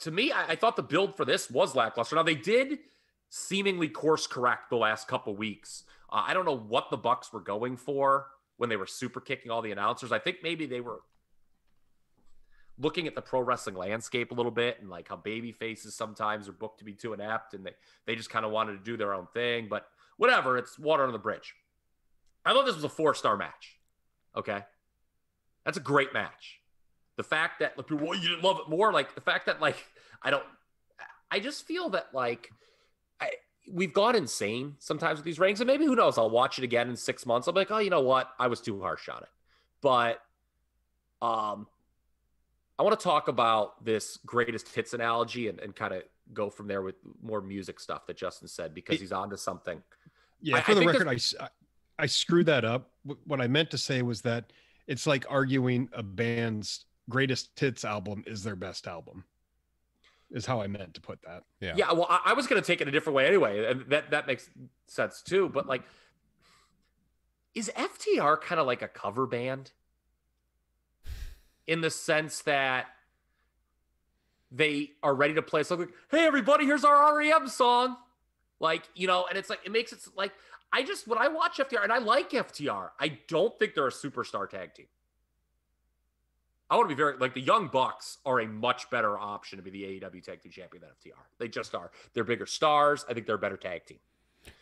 To me, I thought the build for this was lackluster. Now, they did seemingly course correct the last couple weeks. I don't know what the Bucks were going for when they were super kicking all the announcers. I think maybe they were looking at the pro wrestling landscape a little bit and like how baby faces sometimes are booked to be too inept, and they just kind of wanted to do their own thing. But whatever, it's water under the bridge. I thought this was a 4-star match. Okay. That's a great match. The fact that, like, well, you didn't love it more. Like, the fact that, like, I just feel that, like, we've gone insane sometimes with these ratings. And maybe, who knows, I'll watch it again in 6 months. I'll be like, oh, you know what? I was too harsh on it. But I want to talk about this greatest hits analogy and kind of go from there with more music stuff that Justin said, because he's onto something. Yeah, for the record, I screwed that up. What I meant to say was that it's like arguing a band's greatest hits album is their best album, is how I meant to put that. Yeah. Well, I was going to take it a different way anyway, and that makes sense too. But, like, is FTR kind of like a cover band in the sense that they are ready to play something. Hey, everybody, here's our REM song. Like, you know, and it's like, it makes it like, when I watch FTR, and I like FTR, I don't think they're a superstar tag team. I want to be very, like, the Young Bucks are a much better option to be the AEW tag team champion than FTR. They just are. They're bigger stars. I think they're a better tag team.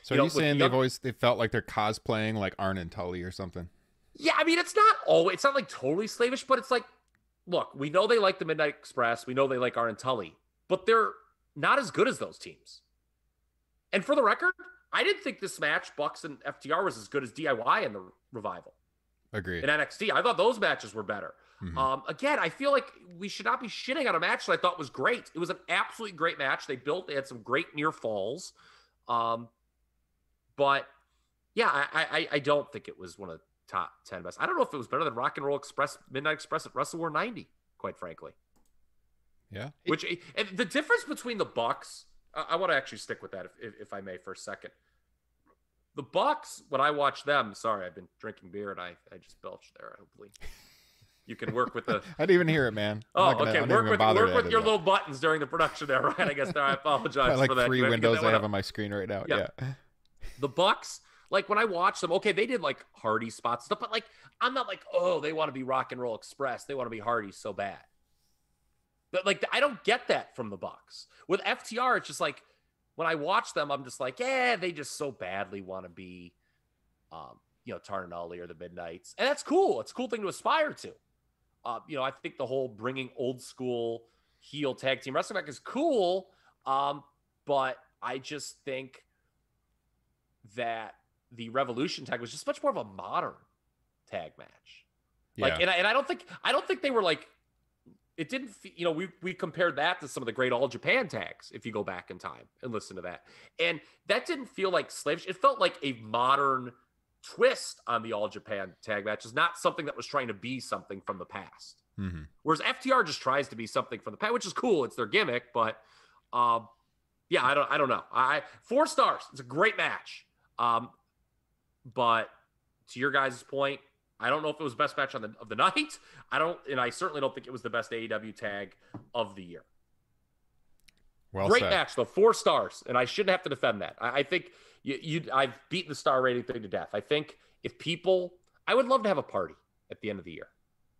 So are you saying they felt like they're cosplaying like Arn and Tully or something? Yeah, I mean, it's not like totally slavish, but it's like, look, we know they like the Midnight Express. We know they like Arn and Tully, but they're not as good as those teams. And for the record, I didn't think this match, Bucks and FTR, was as good as DIY and the Revival. Agreed. In NXT. I thought those matches were better. Mm-hmm. Again, I feel like we should not be shitting on a match that I thought was great. It was an absolutely great match. They had some great near falls. But yeah, I don't think it was one of the top 10 best. I don't know if it was better than Rock and Roll Express, Midnight Express at Wrestle War 90, quite frankly. Yeah. And the difference between the Bucks, I want to actually stick with that if I may for a second. The Bucks, when I watch them, sorry, I've been drinking beer and I just belched there. Hopefully you can work with the. I didn't even hear it, man. Okay. Work with your little buttons during the production there, right? I guess there. I apologize for that. Like 3 windows I have on my screen right now. Yeah. The Bucks, like when I watch them, okay, they did like Hardy spots and stuff, but like I'm not like, oh, they want to be Rock and Roll Express. They want to be Hardy so bad. But like I don't get that from the Bucks. With FTR, it's just like when I watch them, I'm just like, yeah, they just so badly want to be, Tarnelli or the Midnights, and that's cool. It's a cool thing to aspire to. I think the whole bringing old school heel tag team wrestling back is cool, but I just think that the Revolution tag was just much more of a modern tag match. Like, yeah. and I don't think they were like. It didn't, we compared that to some of the great All Japan tags, if you go back in time and listen to that. And that didn't feel like slavish. It felt like a modern twist on the All Japan tag matches, not something that was trying to be something from the past. Mm-hmm. Whereas FTR just tries to be something from the past, which is cool. It's their gimmick, but I don't know. 4 stars. It's a great match. But to your guys' point, I don't know if it was the best match of the night. I certainly don't think it was the best AEW tag of the year. Well Great said. match, though. 4 stars, and I shouldn't have to defend that. I think I've beaten the star rating thing to death. I think I would love to have a party at the end of the year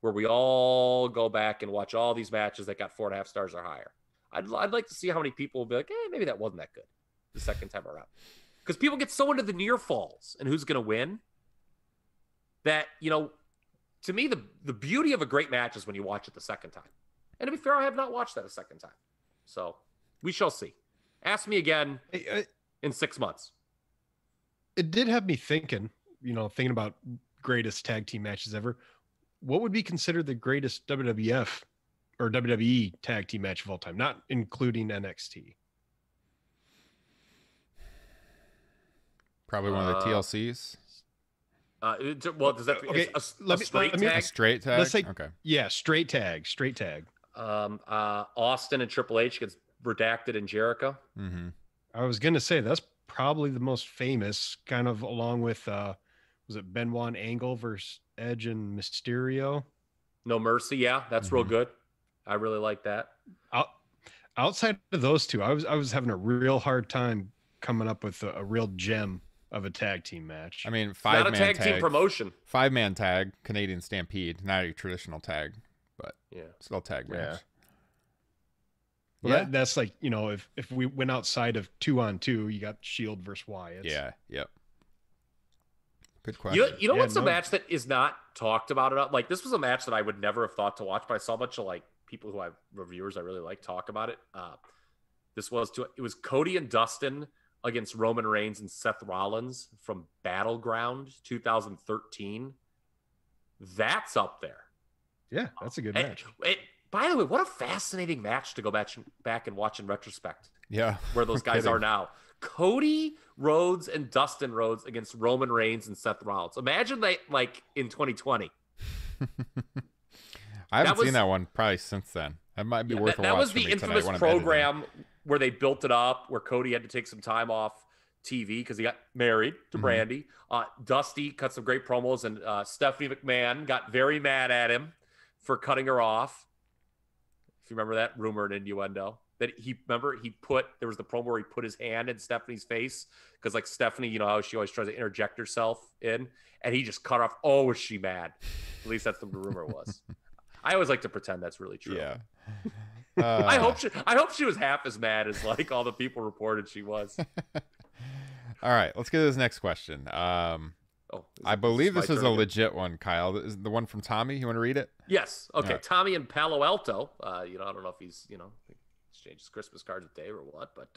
where we all go back and watch all these matches that got 4.5 stars or higher. I'd like to see how many people will be like, maybe that wasn't that good the second time around. Because people get so into the near falls and who's going to win that, to me, the beauty of a great match is when you watch it the second time. And to be fair, I have not watched that a second time. So we shall see. Ask me again in 6 months. It did have me thinking about greatest tag team matches ever. What would be considered the greatest WWF or WWE tag team match of all time, not including NXT? Probably one of the TLCs. Does that okay? A straight tag? A straight tag. Let's say, okay. Yeah, straight tag. Austin and Triple H gets redacted in Jericho. Mm-hmm. I was gonna say that's probably the most famous, kind of along with was it Benoit and Angle versus Edge and Mysterio? No Mercy, yeah, that's real good. I really like that. Outside of those two, I was having a real hard time coming up with a real gem of a tag team match. I mean, not a tag team promotion. 5-man tag, Canadian Stampede, not a traditional tag, but yeah, still tag match. Well, that's like, if we went outside of 2-on-2, you got Shield versus Wyatt. Yeah. Yep. Good question. What's a match that is not talked about enough? Like, this was a match that I would never have thought to watch, but I saw a bunch of people who reviewers I really like talk about it. It was Cody and Dustin against Roman Reigns and Seth Rollins from Battleground 2013. That's up there. Yeah, that's a good match. By the way, what a fascinating match to go back and watch in retrospect. Yeah. Where those guys are now. Cody Rhodes and Dustin Rhodes against Roman Reigns and Seth Rollins. Imagine that in 2020. I haven't seen that one probably since then. That might be worth a watch. That was the infamous program where they built it up, where Cody had to take some time off TV because he got married to Brandy. Dusty cut some great promos, and Stephanie McMahon got very mad at him for cutting her off. If you remember that rumor and innuendo, that he there was the promo where he put his hand in Stephanie's face because like Stephanie, you know how she always tries to interject herself in, and he just cut off. Oh, was she mad? At least that's what the rumor was. I always like to pretend that's really true. Yeah. I hope she was half as mad as like all the people reported she was. All right, let's get to this next question. I believe this is a legit one, Kyle. This is the one from Tommy. You want to read it? Yes. Okay. Right. Tommy in Palo Alto. I don't know if he's, exchanges Christmas cards with Dave or what, but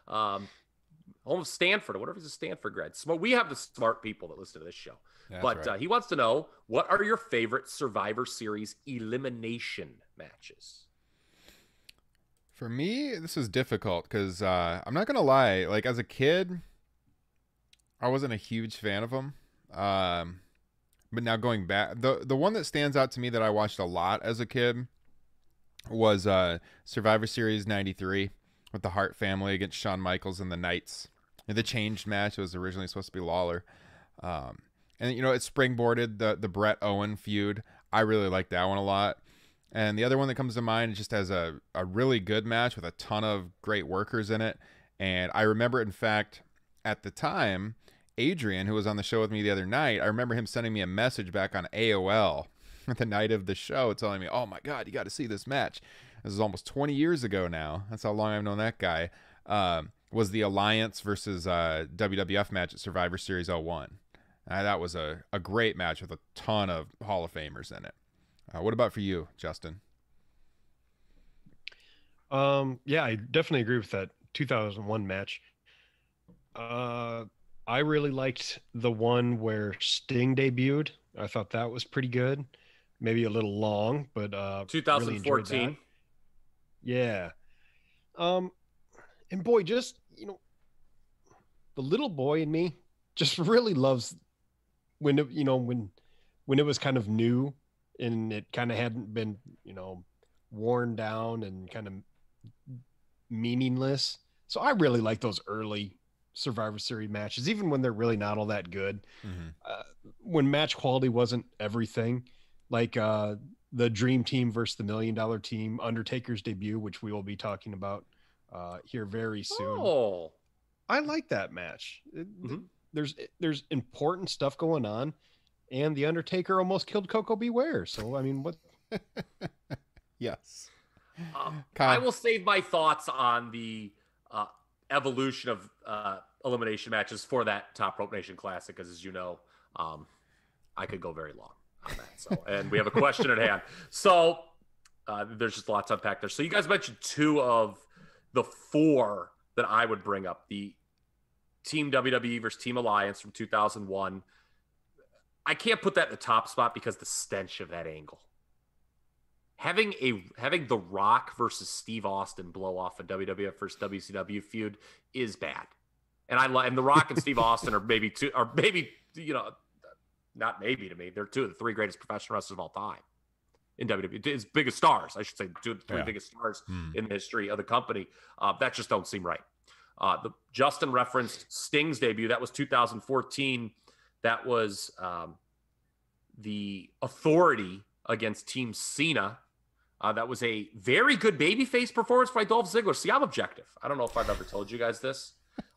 home of Stanford, or whatever, he's a Stanford grad. We have the smart people that listen to this show. That's but right. He wants to know, what are your favorite Survivor Series elimination matches? For me, this is difficult because I'm not going to lie. Like, as a kid, I wasn't a huge fan of them. But now going back, the one that stands out to me that I watched a lot as a kid was Survivor Series 93 with the Hart family against Shawn Michaels and the Knights. And the changed match was originally supposed to be Lawler. And, it springboarded the Brett Owen feud. I really like that one a lot. And the other one that comes to mind just has a really good match with a ton of great workers in it. And I remember, in fact, at the time, Adrian, who was on the show with me the other night, I remember him sending me a message back on AOL the night of the show telling me, oh my God, you got to see this match. This is almost 20 years ago now. That's how long I've known that guy. Was the Alliance versus WWF match at Survivor Series 01. That was a great match with a ton of Hall of Famers in it. What about for you, Justin? Yeah, I definitely agree with that 2001 match. I really liked the one where Sting debuted. I thought that was pretty good. Maybe a little long, but 2014. Really yeah. And boy, just the little boy in me just really loves when it was kind of new and it kind of hadn't been worn down and kind of meaningless. So I really like those early Survivor Series matches, even when they're really not all that good. Mm-hmm. When match quality wasn't everything, like the Dream Team versus the $1 Million Team, Undertaker's debut, which we will be talking about here very soon. Oh, I like that match. Mm-hmm. There's important stuff going on, and the Undertaker almost killed Coco Beware. So I mean, what? Yes. I will save my thoughts on the evolution of elimination matches for that Top Rope Nation Classic, because as you know, I could go very long on that. So, and we have a question at hand. So there's just a lot to unpack there. So you guys mentioned 2 of the 4 that I would bring up: the Team WWE versus Team Alliance from 2001. I can't put that in the top spot because the stench of that angle. Having The Rock versus Steve Austin blow off a WWF versus WCW feud is bad, and The Rock and Steve Austin are maybe not maybe to me, they're 2 of the 3 greatest professional wrestlers of all time in WWE. It's biggest stars, I should say, 2 of the 3 biggest stars in the history of the company. That just don't seem right. Justin referenced Sting's debut. That was 2014. That was the Authority against Team Cena. That was a very good babyface performance by Dolph Ziggler. See, I'm objective. I don't know if I've ever told you guys this.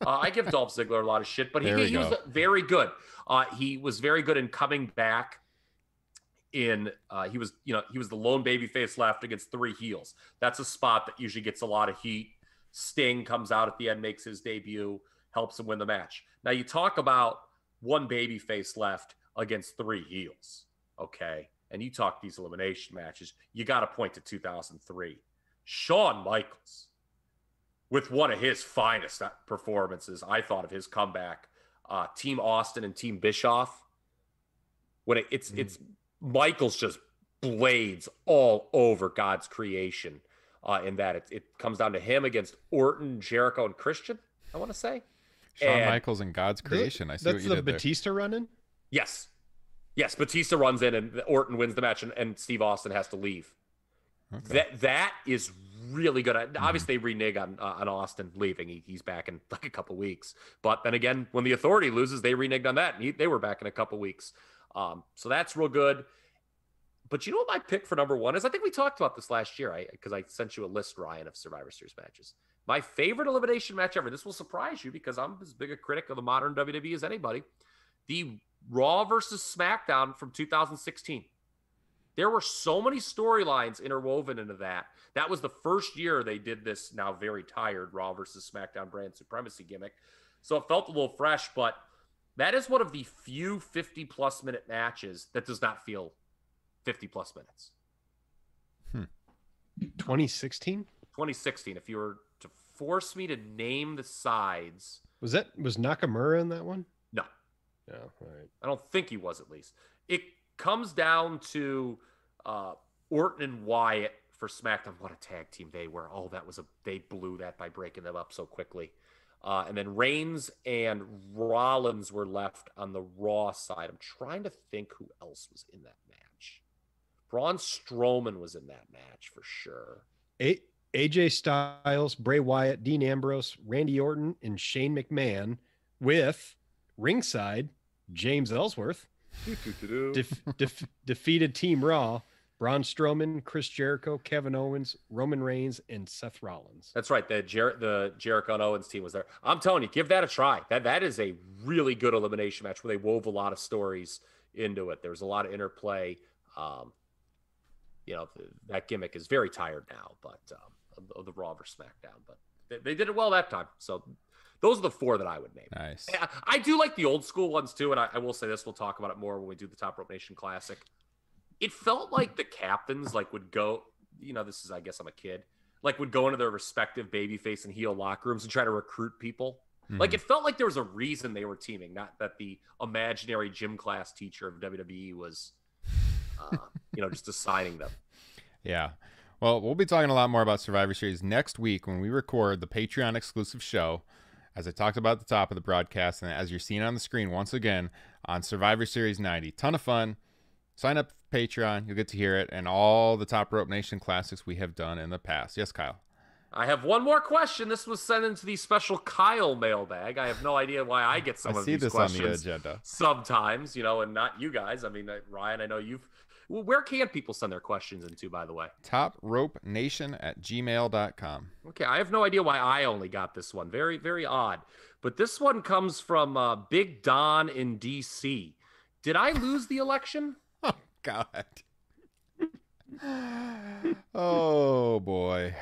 I give Dolph Ziggler a lot of shit, but he was very good. He was very good in coming back. He was the lone babyface left against 3 heels. That's a spot that usually gets a lot of heat. Sting comes out at the end, makes his debut, helps him win the match. Now you talk about 1 babyface left against 3 heels, okay? And you talk these elimination matches, you got to point to 2003. Shawn Michaels, with one of his finest performances, I thought, of his comeback. Team Austin and Team Bischoff. When it's Michaels just blades all over God's creation. In that it comes down to him against Orton, Jericho, and Christian, I want to say. Shawn Michaels and God's creation. I see what you did there. That's the Batista run-in? Yes. Yes, Batista runs in and Orton wins the match and Steve Austin has to leave. Okay. That is really good. Obviously, they renege on Austin leaving. He's back in like a couple weeks. But then again, when the Authority loses, they reneged on that. And they were back in a couple weeks. So that's real good. But you know what my pick for number one is? I think we talked about this last year because I sent you a list, Ryan, of Survivor Series matches. My favorite elimination match ever. This will surprise you because I'm as big a critic of the modern WWE as anybody. The Raw versus SmackDown from 2016. There were so many storylines interwoven into that. That was the first year they did this now very tired Raw versus SmackDown brand supremacy gimmick. So it felt a little fresh, but that is one of the few 50-plus minute matches that does not feel 50-plus minutes. 2016? 2016. If you were to force me to name the sides. Was Nakamura in that one? No. No, all right. I don't think he was, at least. It comes down to Orton and Wyatt for SmackDown. What a tag team they were. Oh, they blew that by breaking them up so quickly. And then Reigns and Rollins were left on the Raw side. I'm trying to think who else was in that match. Braun Strowman was in that match for sure. AJ Styles, Bray Wyatt, Dean Ambrose, Randy Orton, and Shane McMahon with ringside James Ellsworth. Defeated Team Raw, Braun Strowman, Chris Jericho, Kevin Owens, Roman Reigns, and Seth Rollins. That's right. The Jericho and Owens team was there. I'm telling you, give that a try. That is a really good elimination match where they wove a lot of stories into it. There was a lot of interplay. That gimmick is very tired now, but of the Raw versus SmackDown. But they did it well that time. So those are the four that I would name. Nice. I do like the old school ones too, and I will say this. We'll talk about it more when we do the Top Rope Nation Classic. It felt like the captains would go, this is, I guess I'm a kid, would go into their respective babyface and heel locker rooms and try to recruit people. It felt like there was a reason they were teaming, not that the imaginary gym class teacher of WWE was, just assigning them. Yeah. Well, we'll be talking a lot more about Survivor Series next week when we record the Patreon exclusive show, as I talked about at the top of the broadcast, and as you're seeing on the screen once again on Survivor Series 90. Ton of fun. Sign up for Patreon. You'll get to hear it and all the Top Rope Nation classics we have done in the past. Yes, Kyle. I have one more question. This was sent into the special Kyle mailbag. I have no idea why I get some of these questions. I see this on the agenda. Sometimes, and not you guys. I mean, Ryan, I know you've... Well, where can people send their questions into, by the way? topropenation@gmail.com. Okay, I have no idea why I only got this one. Very, very odd. But this one comes from Big Don in D.C. Did I lose the election? Oh, God. Oh, boy.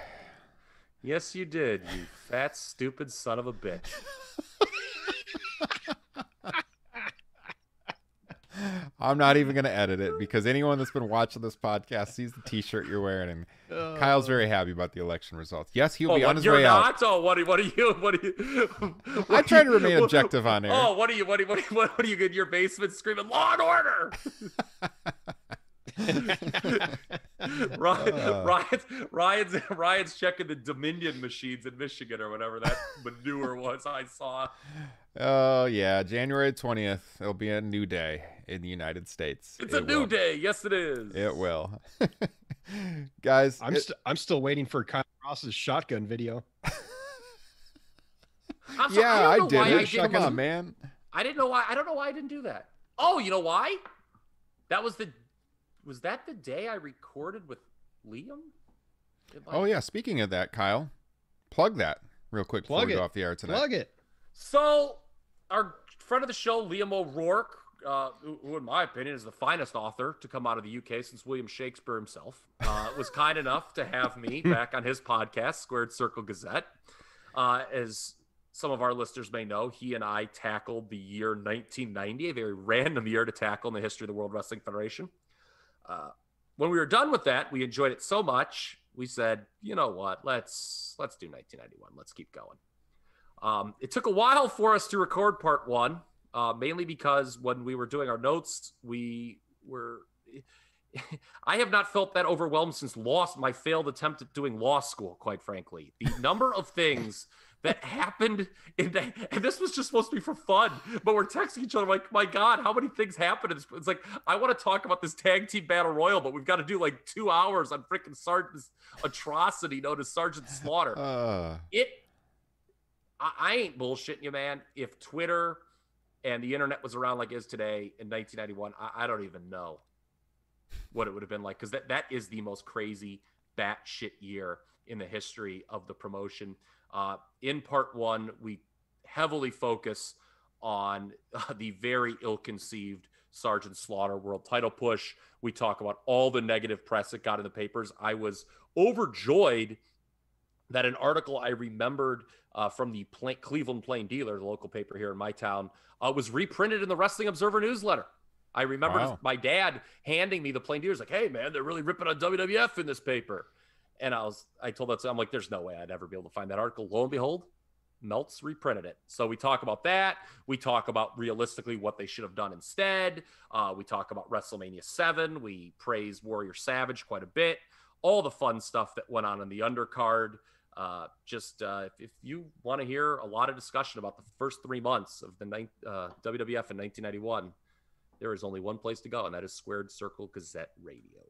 Yes, you did, you fat, stupid son of a bitch. I'm not even going to edit it because anyone that's been watching this podcast sees the T-shirt you're wearing, and Kyle's very happy about the election results. Yes, he'll be on his way out. Oh, what are you? I try to remain objective on air. Oh, what are you in your basement screaming Law and Order? Ryan's checking the Dominion machines in Michigan or whatever that manure was I saw. Oh yeah, January 20th. It'll be a new day in the United States. It's a new day. Yes, it is. It will. Guys, I'm still waiting for Kyle Ross's shotgun video. I did it. Come on, man. I didn't know why. I don't know why I didn't do that. Oh, you know why? Was that the day I recorded with Liam? Oh, yeah. Speaking of that, Kyle, plug that real quick before we go off the air tonight. Plug it. So, our friend of the show, Liam O'Rourke, who in my opinion is the finest author to come out of the UK since William Shakespeare himself, was kind enough to have me back on his podcast, Squared Circle Gazette. As some of our listeners may know, he and I tackled the year 1990, a very random year to tackle in the history of the World Wrestling Federation. When we were done with that, we enjoyed it so much, we said, you know what, let's do 1991. Let's keep going. It took a while for us to record part one, mainly because when we were doing our notes, I have not felt that overwhelmed since my failed attempt at doing law school, quite frankly. The number of things that happened and this was just supposed to be for fun, but we're texting each other like, my God, how many things happened? It's like, I want to talk about this tag team battle royal, but we've got to do 2 hours on freaking Sergeant's atrocity known as Sergeant Slaughter. I ain't bullshitting you, man. If Twitter and the internet was around like it is today in 1991, I don't even know. what it would have been like, because that is the most crazy batshit year in the history of the promotion. In part one, we heavily focus on the very ill-conceived Sergeant Slaughter world title push. We talk about all the negative press it got in the papers. I was overjoyed that an article I remembered from the Cleveland Plain Dealer, the local paper here in my town, was reprinted in the Wrestling Observer newsletter. I remember my dad handing me the Plain Dealer. He's like, hey, man, they're really ripping on WWF in this paper. And I told that, I'm like, there's no way I'd ever be able to find that article. Lo and behold, Meltz reprinted it. So we talk about that. We talk about realistically what they should have done instead. We talk about WrestleMania 7. We praise Warrior Savage quite a bit. All the fun stuff that went on in the undercard. If you want to hear a lot of discussion about the first 3 months of the WWF in 1991, there is only one place to go, and that is Squared Circle Gazette Radio.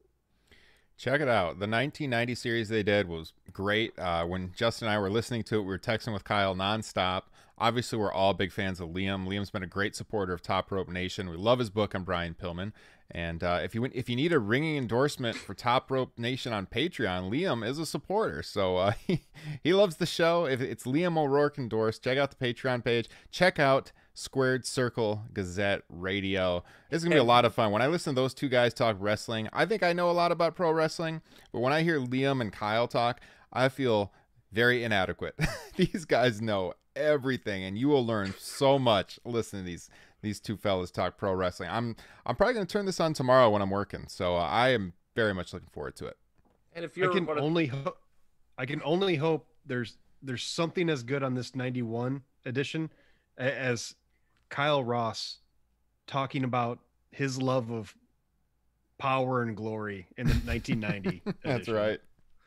Check it out. The 1990 series they did was great. When Justin and I were listening to it, we were texting with Kyle nonstop. Obviously, we're all big fans of Liam. Liam's been a great supporter of Top Rope Nation. We love his book on Brian Pillman. And if you need a ringing endorsement for Top Rope Nation on Patreon, Liam is a supporter. So he loves the show. If it's Liam O'Rourke endorsed, check out the Patreon page. Check out Squared Circle Gazette Radio. It's going to be a lot of fun. When I listen to those two guys talk wrestling, I think I know a lot about pro wrestling. But when I hear Liam and Kyle talk, I feel very inadequate. These guys know everything, and you will learn so much listening to these two fellas talk pro wrestling. I'm probably going to turn this on tomorrow when I'm working, so I am very much looking forward to it. And if you're, I can only hope there's something as good on this 91 edition as Kyle Ross talking about his love of power and glory in the 1990 That's edition. right.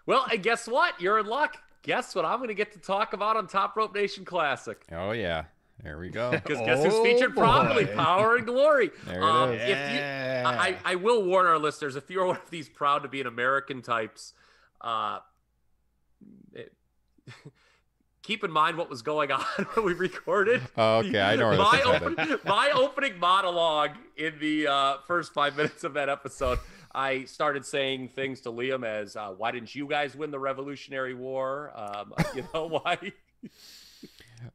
Well, and guess what? You're in luck. Guess what I'm going to get to talk about on Top Rope Nation Classic? Oh, yeah. There we go. Because guess who's featured prominently? Power and Glory. There it is. Yeah. I will warn our listeners, if you're one of these proud to be an American types, keep in mind what was going on when we recorded. Oh, okay, I know where this is headed. My opening monologue in the first 5 minutes of that episode, I started saying things to Liam as, why didn't you guys win the Revolutionary War? Why?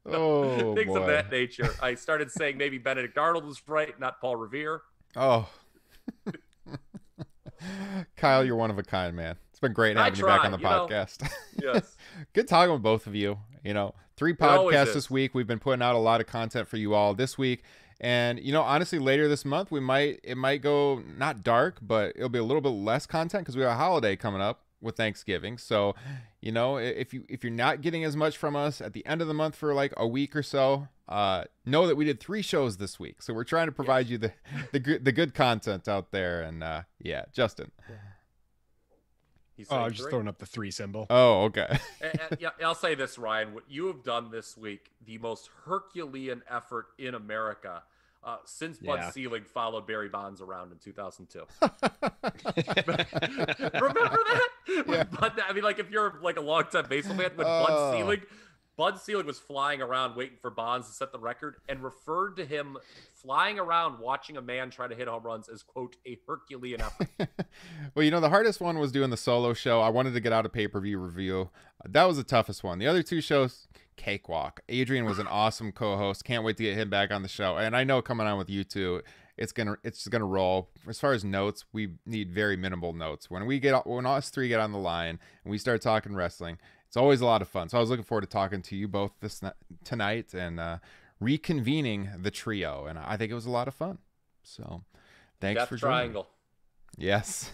Things of that nature. I started saying maybe Benedict Arnold was right, not Paul Revere. Oh. Kyle, you're one of a kind, man. It's been great having you back on the podcast. Yes. Good talking with both of you. 3 podcasts this week. We've been putting out a lot of content for you all this week. And, honestly, later this month, it might go not dark, but it'll be a little bit less content because we have a holiday coming up with Thanksgiving. So, if you're not getting as much from us at the end of the month for like a week or so, know that we did 3 shows this week. So we're trying to provide you the good content out there. And Justin. I'm just throwing up the 3 symbol. Oh, okay. I'll say this, Ryan. What you have done this week, the most Herculean effort in America since Bud Selig followed Barry Bonds around in 2002. Remember that? Yeah. If you're like a longtime baseball fan, when Bud Selig was flying around waiting for Bonds to set the record and referred to him flying around watching a man try to hit home runs as, quote, a Herculean effort. Well, the hardest one was doing the solo show. I wanted to get out a pay-per-view review. That was the toughest one. The other 2 shows, cakewalk. Adrian was an awesome co-host. Can't wait to get him back on the show. And I know coming on with you two, it's gonna roll. As far as notes, we need very minimal notes. When us 3 get on the line and we start talking wrestling, it's always a lot of fun. So I was looking forward to talking to you both tonight and reconvening the trio. And I think it was a lot of fun. So thanks for joining. Triangle. Yes.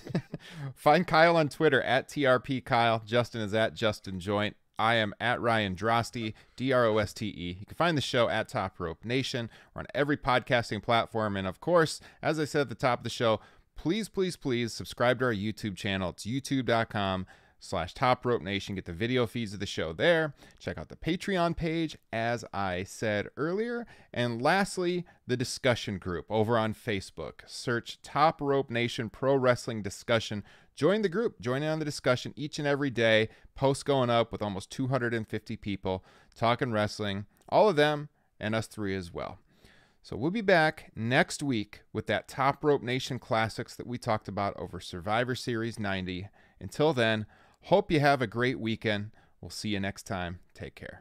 Find Kyle on Twitter at TRP Kyle. Justin is at Justin Joint. I am at Ryan Droste, Droste. You can find the show at Top Rope Nation. We're on every podcasting platform. And of course, as I said at the top of the show, please, please, please subscribe to our YouTube channel. It's youtube.com/Top Rope Nation. Get the video feeds of the show there. Check out the Patreon page, as I said earlier. And lastly, the discussion group over on Facebook. Search Top Rope Nation Pro Wrestling Discussion. Join the group. Join in on the discussion each and every day. Posts going up with almost 250 people talking wrestling. All of them and us 3 as well. So we'll be back next week with that Top Rope Nation Classics that we talked about over Survivor Series 90. Until then, hope you have a great weekend. We'll see you next time. Take care.